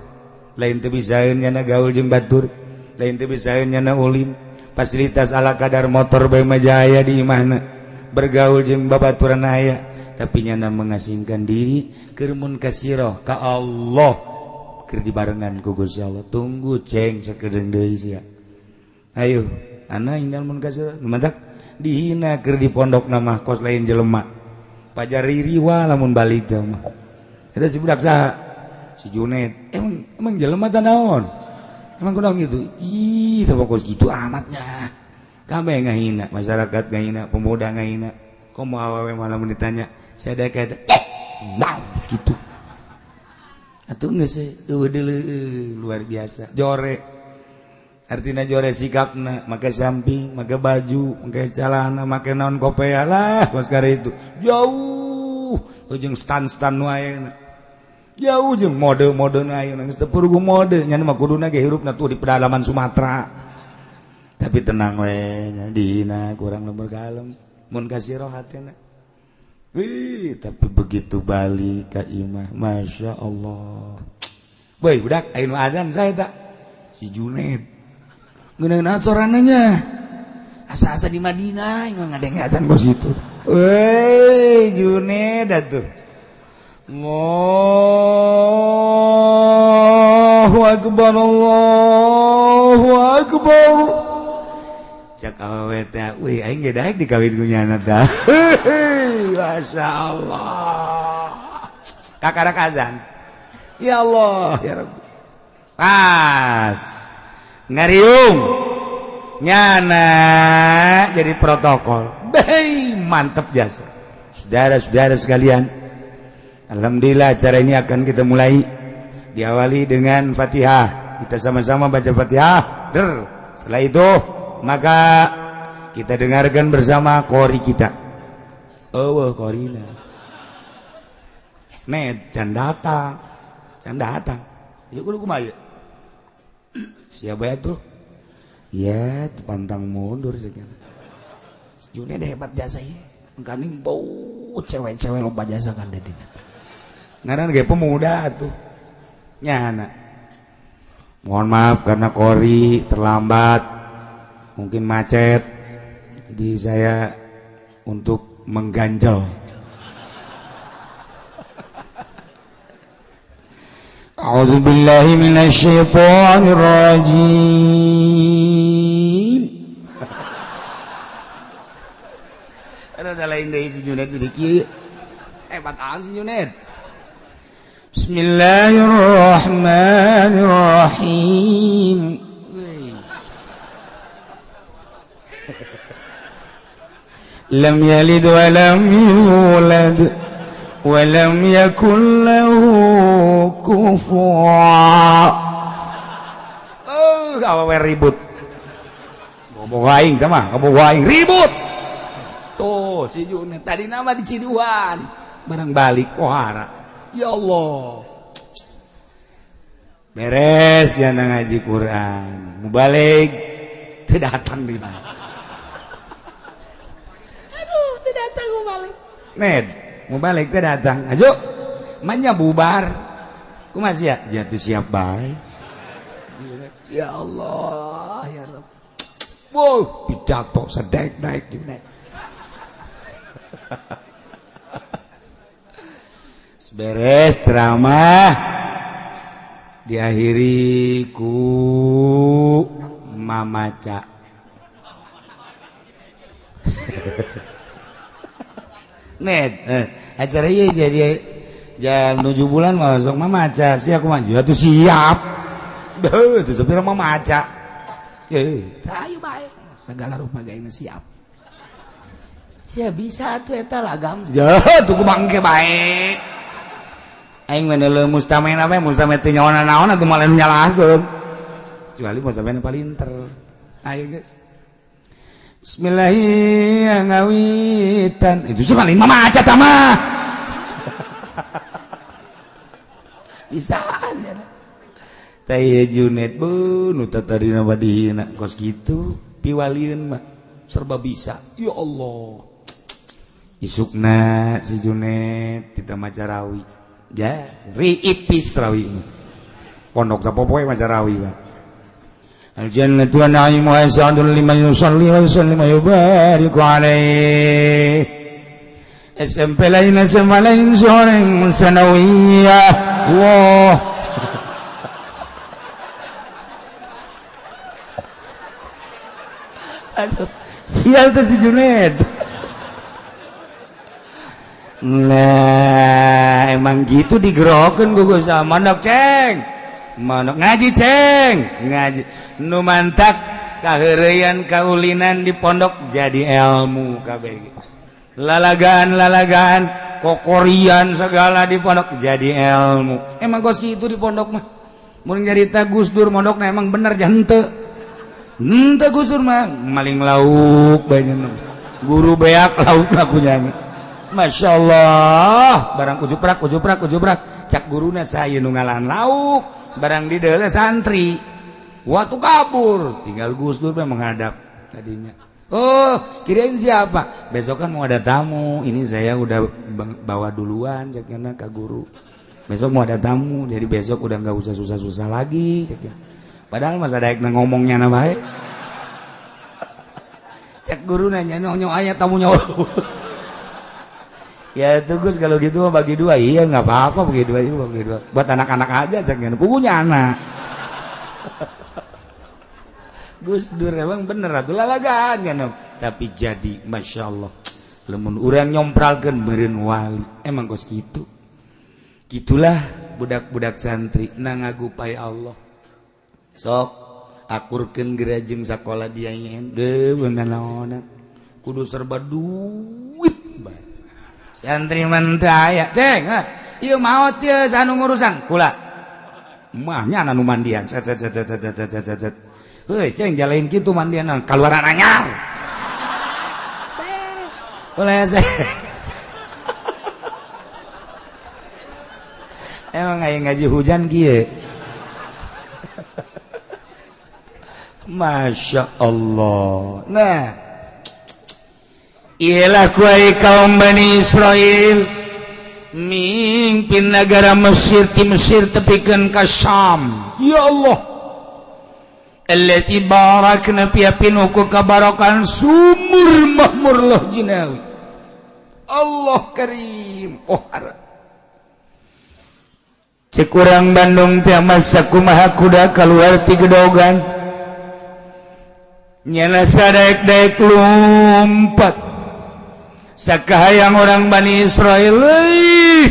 lain teu bisaeun nyana gaul jeung batur, lain teu bisaeun nyana ulin, fasilitas ala kadar motor bae mah aya di imahna, bergaul jeung babaturan aya, tapi nyana mengasingkan diri keur mun kasirah ka Allah keur dibarengan ku Gusti Allah. Tunggu ceng sakedeung deui sia. Ayo ana indal mun kasirah numadak dihina keur di pondok nama kos lain jelema pajar ririwa lamun balik mah eta si budak saha si Junaid emang jelema teh naon emang kunaon gitu ih teu kos gitu amatnya kabeh ngahina masyarakat ngahina pemuda ngahina komo awewe malah mun ditanya sadaya ka eta naon gitu atuh geus eueuh luar biasa jore. Artinya jore sikapna, make samping, make baju, make celana, make naon kopea lah, pas kare itu jauh, jeung stan-stan nu ayeuna, jauh jeung mode-mode nu ayeuna, geus teu perlu mode, nya mah kuduna ge hirupna tuh di pedalaman Sumatera. Tapi tenang we, nya dina kurang lembur kalem, mun kasirah hatena. Wih, tapi begitu balik ka imah, masya Allah. Boy, budak, ayeuna adzan saya tak, si Junaid. Ngeunaan sorananya asa-asa di Madinah yang ngadengatan bos itu. Woi Junaid atuh Allahu akbar Allahu akbar. Cak awewe teh, wih aing ge daek dikawin ku nyana dah. Masyaallah. Kakarak azan. Ya Allah, ya Rabbi. Pas. Ngariung. Nyana jadi protokol. Bey, mantap jasa. Saudara-saudara sekalian, alhamdulillah acara ini akan kita mulai. Diawali dengan Fatihah. Kita sama-sama baca Fatihah. Setelah itu maka kita dengarkan bersama qori kita. Oh, qorina. Ned, can datang. Ayo kudu kumaha? Siapa itu? Ya, pantang mundur saja. Juned hebat jasa ya. Engkaning bau cewek-cewek loba jasa kan dedi. Ngaran ge pemuda tuh. Nyana. Mohon maaf karena qori terlambat. Mungkin macet, jadi saya untuk mengganjal. A'udzubillahi minasyaitonir rajim. Ada lain dari si Juned jadi kieu. Bataan si Juned. Bismillahirrahmanirrahim. Lam yalid wa lam yulad wa lam yakul lahu kufuwan. Awewe ribut. Bobogoh aing teh mah, bobogoh aing ribut. Tuh si Juned tadi nama di Ciduan. Barang balik pohara. Ya Allah. Beres ya ngaji Quran. Mubalik teu datang di mana. Datang mau balik. Ned, mau balik teh datang. Ajo, manya bubar. Kumaha sia? Jatuh siap bae. Ya Allah, ya Rabb. Wow, pidato sedek-dek Juned. Beres ceramah diakhiri ku mamaca. Ned, acara iya jadi jam 7 bulan masuk mamaca. Siap aku maju, atuh siap. Beuh, itu sepira mamaca. Ayo bae. Segala rupa gaina siap. Siap bisa atuh eta lagam. Ya, tuh kumangke bae. Aing mah leumus tamena we, mustamena teu nyaona naon atuh malah nyalahkeun. Kecuali mustamena palinter. Ayo guys. Bismillahirrahmanirrahim. Itu sih paling mamaca tamah. Bisaan ya. Taya Juned bu nu tatarina badihina kos kitu piwalieun mah serba bisa. Ya Allah. Isukna si Juned kita maca rawi. Ya, riipis rawi. Pondok sapopoe maca rawi Pak. Al-jannatu wa na'imuha sa'adun liman yusalli wa yusallim wa yubariku alaih. SMP lain SMA lain seorang sanawiyah. Wah. Aduh, sial tuh si Juned. Nah, emang gitu digerokeun gugus sama mondok ceng. Mondok ngaji ceng, ngaji. Nu mantak kaheureyan kaulinan di pondok jadi ilmu kabeh. Lalagaan kokorian segala di pondok jadi ilmu. Emang kos kitu di pondok mah. Mun nyarita Gus Dur mondokna emang bener jante. Henteu Gus Dur mah maling lauk bae guru beak lauk aku nyanyi. Masyaallah, barang ujuprak cak guruna saya nu ngalahan lauk, barang di deuleu santri. Waktu kabur, tinggal Gus Dur menghadap tadinya. Oh, kirain siapa? Besok kan mau ada tamu. Ini saya udah bawa duluan caknya ke guru. Besok mau ada tamu, jadi besok udah nggak usah susah-susah lagi caknya. Padahal masa daek ngomongnya na bae. Cak guru nanya nyo aya tamu nyawa. Ya tugas kalau gitu bagi dua, iya nggak apa-apa bagi dua juga bagi dua. Buat anak-anak aja jangan punya anak. Gus Dur emang bener atuh lalagaan kan. Tapi jadi masya Allah, lemun urang nyompralkeun meureun wali. Emang kos gitu. Gitulah budak-budak santri nangagupai Allah. Sok akurkeun gerajeng sakola dia nyen. Beungan naon. Kudu serba duit bae. Santri mentaya ceng ieu maot teh anu ngurusan kula mah nya anu mandian set heuy ceng jalain kitu mandian kaluaran anyar beres boleh emang aya ngaji hujan kieu masya Allah. Nah ialah kuai kaum Bani Israel mimpin negara Mesir ti Mesir tepikeun ka Syam. Ya Allah allati barakna fi pinuh ku kabarakan sumur mahmur loh jinawi. Allah karim oh harap cek urang Bandung teh masa kumaha kuda keluar ti gedogan nyana sadaek-daek lumpat sakahayang orang Bani Israel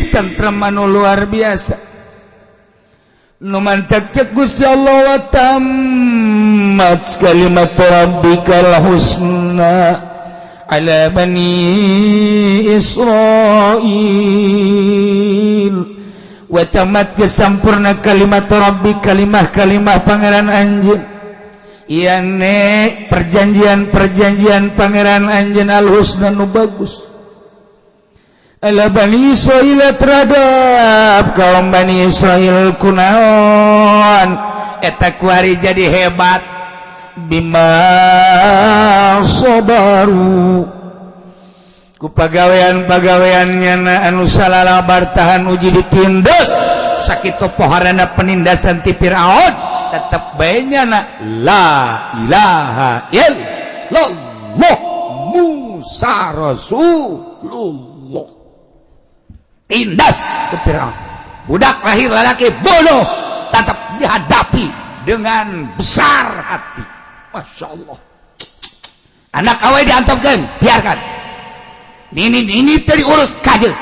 tentrem anu luar biasa nu mantap cek Gusti Allah wa tammat kalimat rabbikal husna ala Bani Israil wa tammat kesampurna kalimat rabbi kalimah pangeran anjeun perjanjian pangeran anjeun al-husna nu bagus ala Bani Israil terhadap kaum Bani Israil kunaon eta kuari jadi hebat bima sabaru ku pagawean-pagaweannya anu salalabar tahan uji ditindas sakitu poharana penindasan ti Firaun tetap baiknya la ilaha illallah Musa Rasulullah tindas ke Firaun budak lahir lelaki bodoh tetap dihadapi dengan besar hati. Masya Allah anak awal diantapkan biarkan ini tadi urus kaje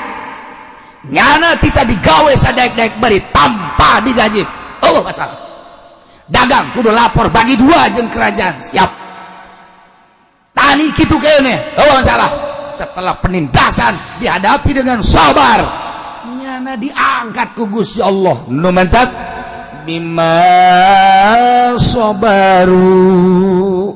nyana kita digawe sadaek-daek bari tanpa digaji. Oh masalah dagang kudu lapor bagi dua jeung kerajaan siap tani kitu kene oh masalah setelah penindasan dihadapi dengan sabar nyana diangkat ku Gusti Allah nu mantap bima sabaru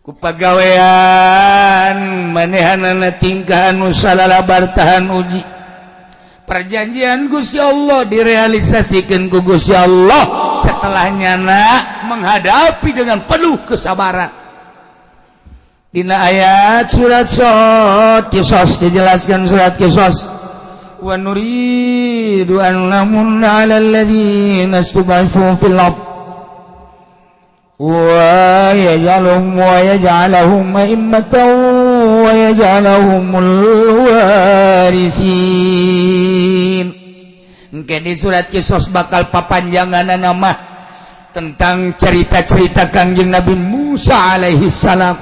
ku pagawean manehanana tingkah anu salalabar tahan uji perjanjian Gusti Allah direalisasikan ku Gusti Allah setelahnya menghadapi dengan penuh kesabaran. Dina ayat surat Qisas dijelaskan surat Qisas wa nuridu an namunna 'alal ladzina istud'ifu fil ardh wa yaj'aluhum a'immatan wa yaj'aluhumul warithin. Engke di surat Qisas bakal papanjangan nama tentang cerita-cerita Kangjeng Nabi Musa alaihi salam.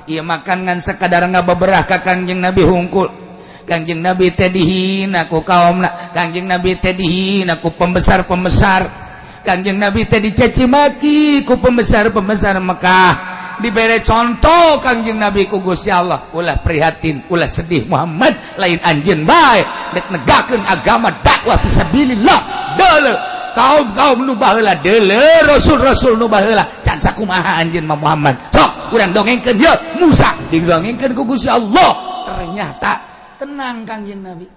Ieu makan ngan sakadar ngababerah ka Kangjeng Nabi hungkul. Kangjeng Nabi teh dihina ku kaumna, Kangjeng Nabi teh dihina ku pembesar-pembesar. Kangjeng Nabi teh dicaci maki ku pembesar-pembesar Mekah. Dibere contoh Kangjeng Nabi ku Gusti Allah, ulah prihatin, ulah sedih Muhammad, lain anjeun bae dek negakeun agama dakwah fisabilillah. Deuleu kaum nu baheula, deuleu rasul-rasul nu baheula, can sakumaha anjeun mah Muhammad. Sok urang dongengkeun ye Musa, didongengkeun ku Gusti Allah. Ternyata tenang Kangjeng Nabi.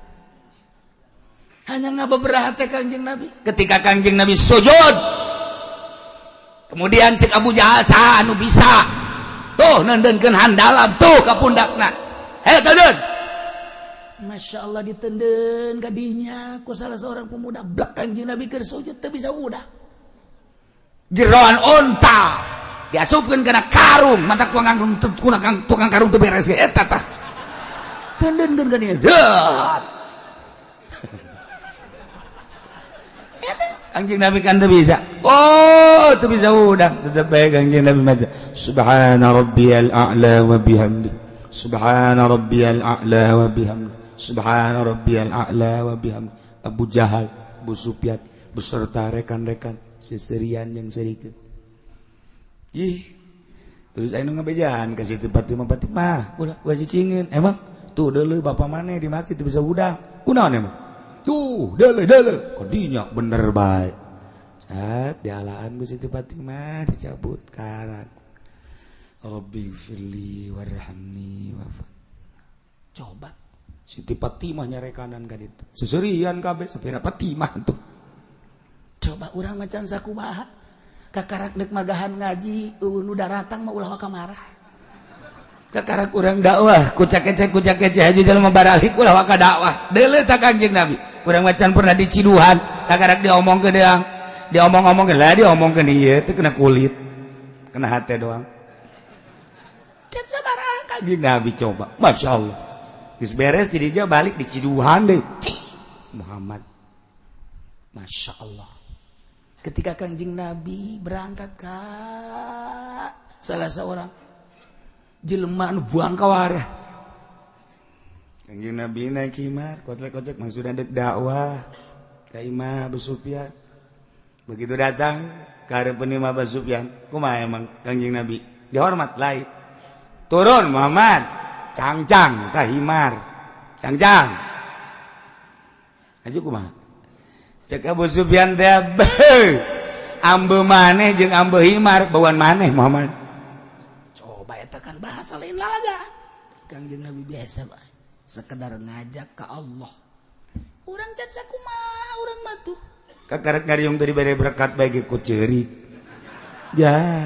Hanya ngabeberah teh Kangjeng Nabi. Ketika Kangjeng Nabi sujud, kemudian cek Abu Jahal saha anu bisa tuh nendeunkeun handalam tuh ka pundakna he teudeun Masya Allah ditenden ka dinya ku salah seorang pemuda blak Kangjeng Nabi keur sujud teu bisa udah jeroan onta diasupkeun kana karung mata tukang karung teu beres eta tah tandankeun ka dieu dat Kangjeng Nabi kan teu bisa teu bisa udang tetep bae Kangjeng Nabi maca subhana rabbiyal a'la wa bihamdi subhana rabbiyal a'la wa bihamdi subhana rabbiyal a'la wa bihamdi Abu Jahal Abu Sufyan beserta rekan-rekan seserian yang serikeun terus anu ngabejaan ka situ Fatimah ulah cicingin emang tuh deuleu bapa maneh di masjid teu bisa udang kunaon emang tuh deuleu kodinya bener bae cat dialaan ku Siti Fatimah dicabut karak Rabbi firli warhamni wafat coba Siti Fatimah nyarekanan ka ditu seserian kabeh sapira Fatimah tuh coba urang macan sakumaha kakarak dek magahan ngaji nu daratang mah ulah kamarah kakarak urang dakwah kucak kecek haju jelema baralik ulah ka dakwah deuleu ta Kangjeng Nabi urang macan pernah diciduhan kakarak diomongkeun deang diomong-omongkeun lah diomongkeun ieu teh kena kulit kena hate doang can sabaraha Kangjeng Nabi coba masyaallah geus beres di dieu balik diciduhan deui Muhammad masyaallah ketika Kangjeng Nabi berangkat ka salah seorang jelema anu buang ka wareh Kangjeng Nabi naik himar kocek-kocek maksudna dek dakwah ka Imam Abu Sufyan begitu datang ka hareupeun Imam Abu Sufyan kumaha emang Kangjeng Nabi dihormat lain turun Muhammad cangcang ka himar cangcang aju kumaha cek Abu Sufyan teh ambe maneh jeung ambe himar bauan maneh Muhammad coba eta kan bahasa lain lalaga Kangjeng Nabi biasa bae sekedar ngajak ke Allah urang can sakumaha urang mah tuh kakarek ngariung tadi bare berkat bae ge ku ceurik ya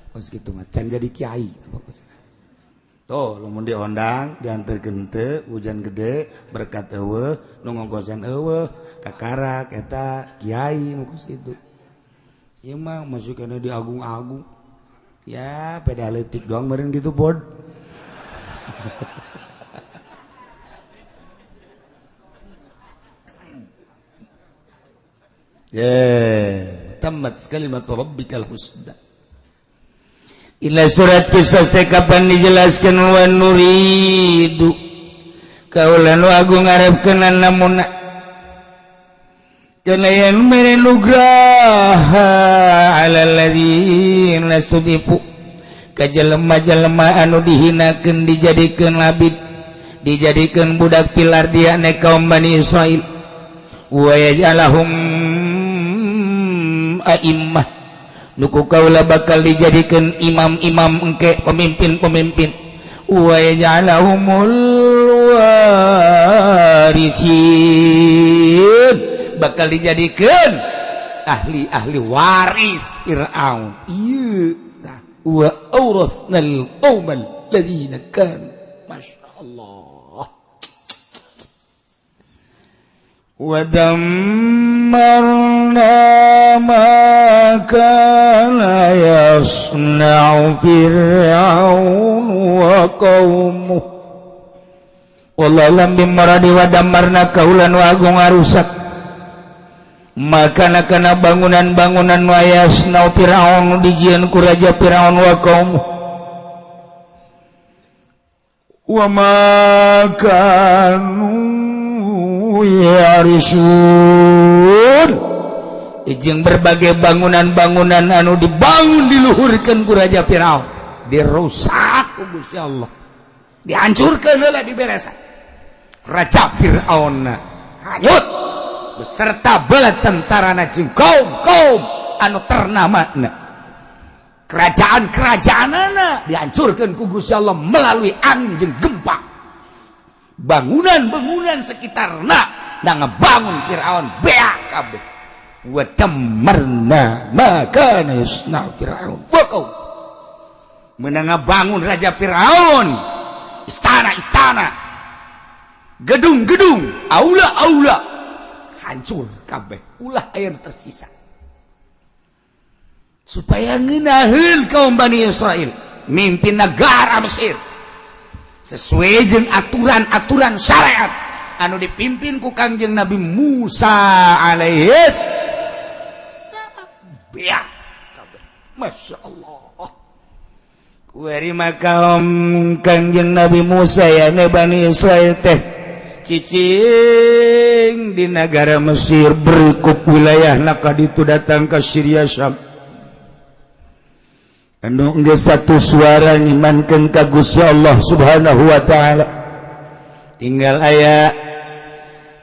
geus kitu mah can jadi kiai tuh lamun diondang dianterkeun teu hujan gede berkat eueuh nu ngongkosan eueuh kakarak eta kiai nu geus kitu ieu mah masukana di agung-agung ya pedaletik doang meureun gitu pod tamat kalimatu rabbikal husna ila surat kisah kapan dijelaskan wa nuridu kaulan agung ngarepkeun namun kana yan merenugraha ala ladzina studifu ka jelema-jelema anu dihinakeun dijadikeun labid dijadikeun budak pilar dia ne kaum Bani Israil wa yaj'alahum a'immah nuku kaula bakal dijadikan imam-imam engke pemimpin-pemimpin wa yaj'alahumul warithin bakal dijadikan ahli-ahli waris Fir'aun ieu wa awrathnal qaumal ladzina kanu masyaallah wa dammarna ma kana yasna'u fir'aun wa qaumuh wallahu lam bimaradi wa dammarna kaulan wa agung arusak maka kana bangunan-bangunan wa yasna'u fir'aun dijieun ku raja Fir'aun wa qaumuh wa ma kanu yarisun jeung berbagai bangunan-bangunan anu dibangun diluhurkeun ku raja Firaun dirusak ku Gusti Allah dihancurkeun heula diberesan raja Firaun hanyut beserta bala tentarana jeung kaum-kaum anu ternamana kerajaan-kerajaanana dihancurkeun ku Gusti Allah melalui angin jeung gempa bangunan-bangunan sekitarna da ngebangun Firaun beak kabeh wa tammarna ma kana yasna'u Firaun wa qaum meunang ngabangun raja Firaun istana-istana gedung-gedung aula-aula hancur kabeh ulah aya tersisa supaya ngeunaheun kaum Bani Israil mimpin negara Mesir sesuai jeung aturan-aturan syariat anu dipimpin ku Kangjeng Nabi Musa alaihis salam. Beak kabeh. Masya Allah. Kuari makaom Kangjeng Nabi Musa ya Bani Israil teh cicing di negara Mesir berikut wilayah naka ditu datang ke Syria Syam. Anu geus satu suara nyimankeun ka Gusti Allah Subhanahu wa taala. Tinggal aya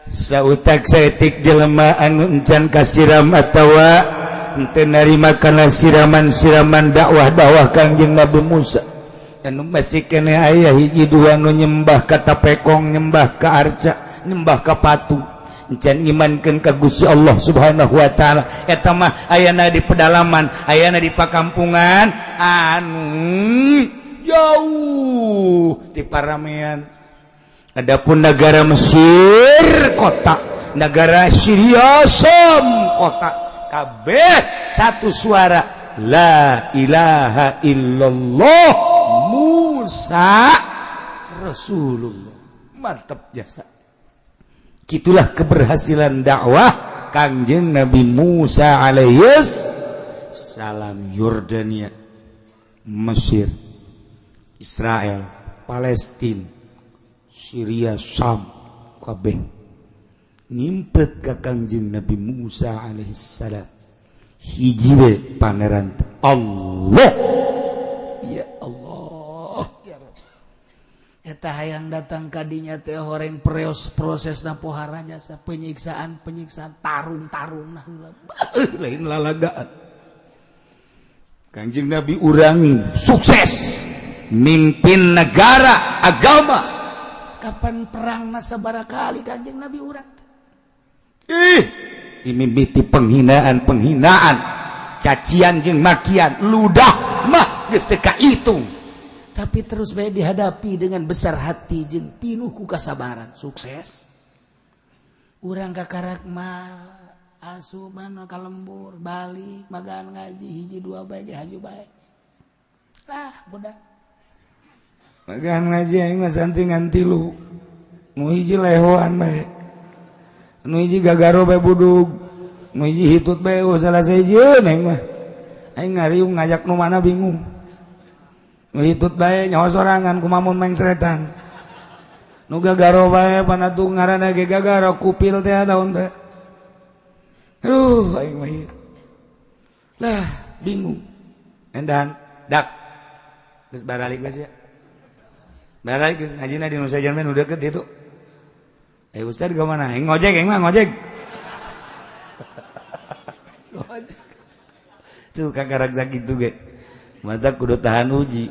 sautak saeutik jelema anu encan kasiram atawa henteu narima kana siraman-siraman dakwah Kangjeng Nabi Musa. Anu masih kene aya hiji dua nu nyembah ka tapekong, nyembah ka arca, nyembah ka patung. Encan imankeun ka Gusti Allah Subhanahu wa taala. Eta mah ayana di pedalaman, ayana di pakampungan anu jauh ti paramean. Adapun negara Mesir kota, negara Syria Syam kota, kabeh satu suara la ilaha illallah Musa Rasulullah. Mantap jasa. Itulah keberhasilan dakwah Kangjeng Nabi Musa alaihis salam. Yordania, Mesir, Israel, Palestina, Syria, Syam kabeh ngimpet ka Kangjeng Nabi Musa alaihis salam. Hiji we pangeran Allah. Ya Allah, ya Rabb. Eta hayang datang kadinya teh horeng prosesna pohara jasa penyiksaan tarung-tarung heula. Lain lalagaan. Kangjeng Nabi urang sukses mimpin negara agama. Kapan perangna sabaraha kali Kangjeng Nabi urang? Mimiti penghinaan, cacian jeung makian, ludah mah geus teu kahitung. Tapi terus bae dihadapi dengan besar hati jeung pinuh ku kasabaran, sukses. Urang kakarak mah asupan ka lembur, balik magaan ngaji hiji dua bae ge haju bae. Lah budak. Magaan ngaji aing mah santingan 3. Nu hiji lehoan bae. Nu hiji gagaro bae budug. Nu hiji hitut bae salah sejieun aing mah. Aing ngariung ngajak nu mana bingung. Nu hitut bae nyaho sorangan kumamun mengsretan. Nu gagaro bae panatu ngaranna ge gagaro kupil teh daun teh. Aduh aing mah lah bingung. Endan dak. Geus baralik geus ya. Baralik geus ngajina di nu sajan mah nu deukeut ditu. Ustaz ke mana? Ngojek, ngojek. Tuh kakarak sakit tuh ge. Mata kudu tahan uji.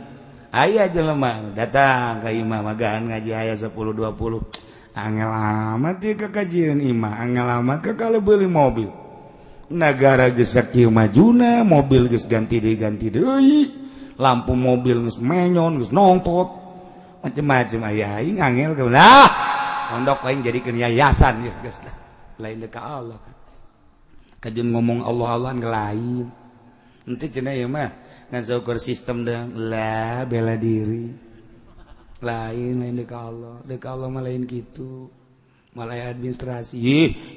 Aya jelema datang ka imah magaan ngaji aya 10 20. Angel amat ieu kakajian imah, angel amat ka kalau beli mobil. Negara geus sakieu majuna, mobil geus ganti deui. Lampu mobil geus menyon, geus nongtot. Macem-macem aya aing angel ka. Lah ondok aing jadikeun yayasan ya geus lah. Lain ka Allah. Kajeun ngomong Allah-Allahan ke lain. Henteu cenah ieu mah ngan saukur sistem deung lah bela diri. Lain ka Allah. Deuk Allah mah lain kitu. Malah administrasi.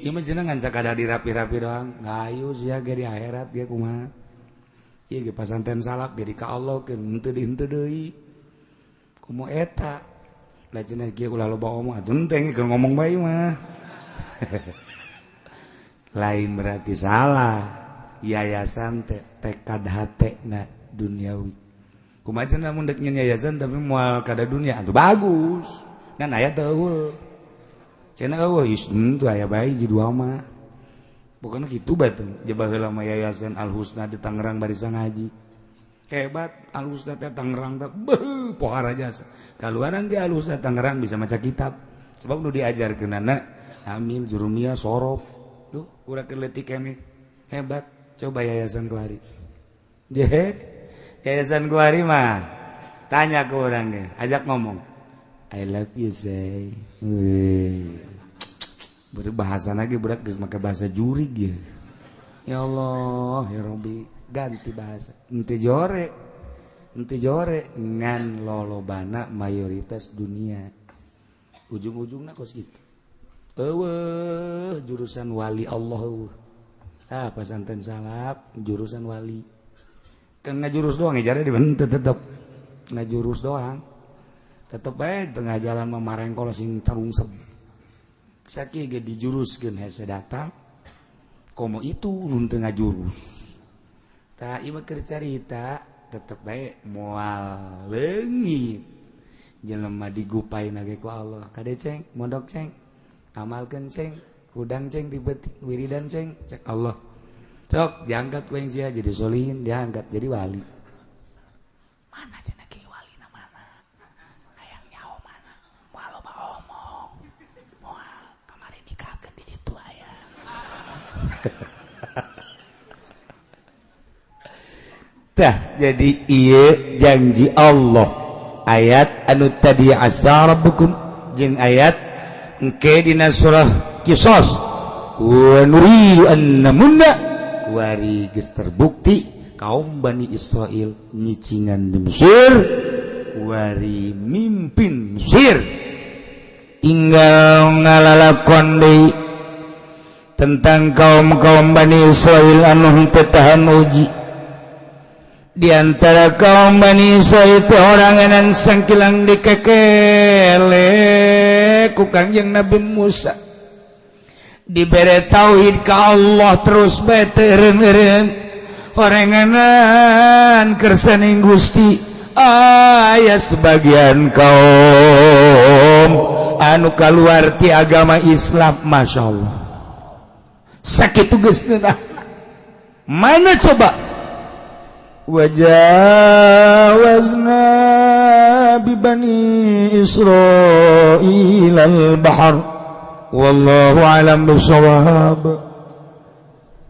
Ieu mah cenah ngan sakadar dirapi-rapi doang. Ngayu sia ge di akhirat ge kumaha. Ieu ge pasanten salak jadi ka Allah keun henteu deui. Kumaha eta? Lah cenah kieu ulah loba omong atuh teh keur ngomong bae mah. Lain berarti salah. Yayasan teh tekad hatena duniawi. Kumaha cenah mun dek nyen yayasan tapi moal kada dunia atuh bagus. Kan aya teh eueuh. Cenah eueuh isn tuh aya bae hiji dua mah. Bukan kitu bae teh. Jebah heula mah yayasan Al Husna di Tangerang barisan ngaji. Hebat Al Husna teh Tangerang teh beuh pohara jasa. Kaluaran ge Al Husna Tangerang bisa maca kitab. Sebab nu diajarkeunana amil jurumiyah sorof. Duh urang keur leutik kene. Hebat. Coba yayasan Kuari. Yayasan Kuari mah tanya ke orangnya, ajak ngomong. I love you say. Berbahasa lagi berat geus make bahasa jurig ya. Ya Allah, ya Rabbi, ganti bahasa. Henteu jore. henteu jore ngan lolobana mayoritas dunia ujung-ujungna kos gitu jurusan wali Allah pesantren salap jurusan wali kan ngajurus doang jarnya di mana tetep ngajurus doang tetep baik tengah jalan memarengkol sing terungsep sakit ge dijuruskeun hese datang komo itu nun teu ngajurus tah ieu keur carita tetep baik moal leungit jelema digupaina ge ku Allah kade ceng mondok ceng amalkeun ceng udang ceng tibetik wiridan ceng cek Allah sok diangkat ku yang sia jadi solihin diangkat jadi wali mana cenah ki wali na mana hayang nyaho mana moal loba omong moal kamari nikahkeun di ditu aya tah jadi ieu janji Allah ayat anu tadi asa rabbukum jeung ayat engke dina surah Qisas wa nuridu an namunna kuari geus terbukti kaum Bani Israel nyicingan di Mesir kuari mimpin Mesir inggal ngalalakon deui tentang kaum-kaum Bani Israel anu teu tahan uji di antara kaum Bani Israel itu orang anan sangkilang dikekele ku Kangjeng Nabi Musa dibere tauhid ka Allah terus beteureun orenganan kersaning Gusti aya sebagian kaum anu kaluar ti agama Islam masyaallah sakitu geus teh mana coba wajawazna bi bani Israil al-bahr wallahu alam bisawab.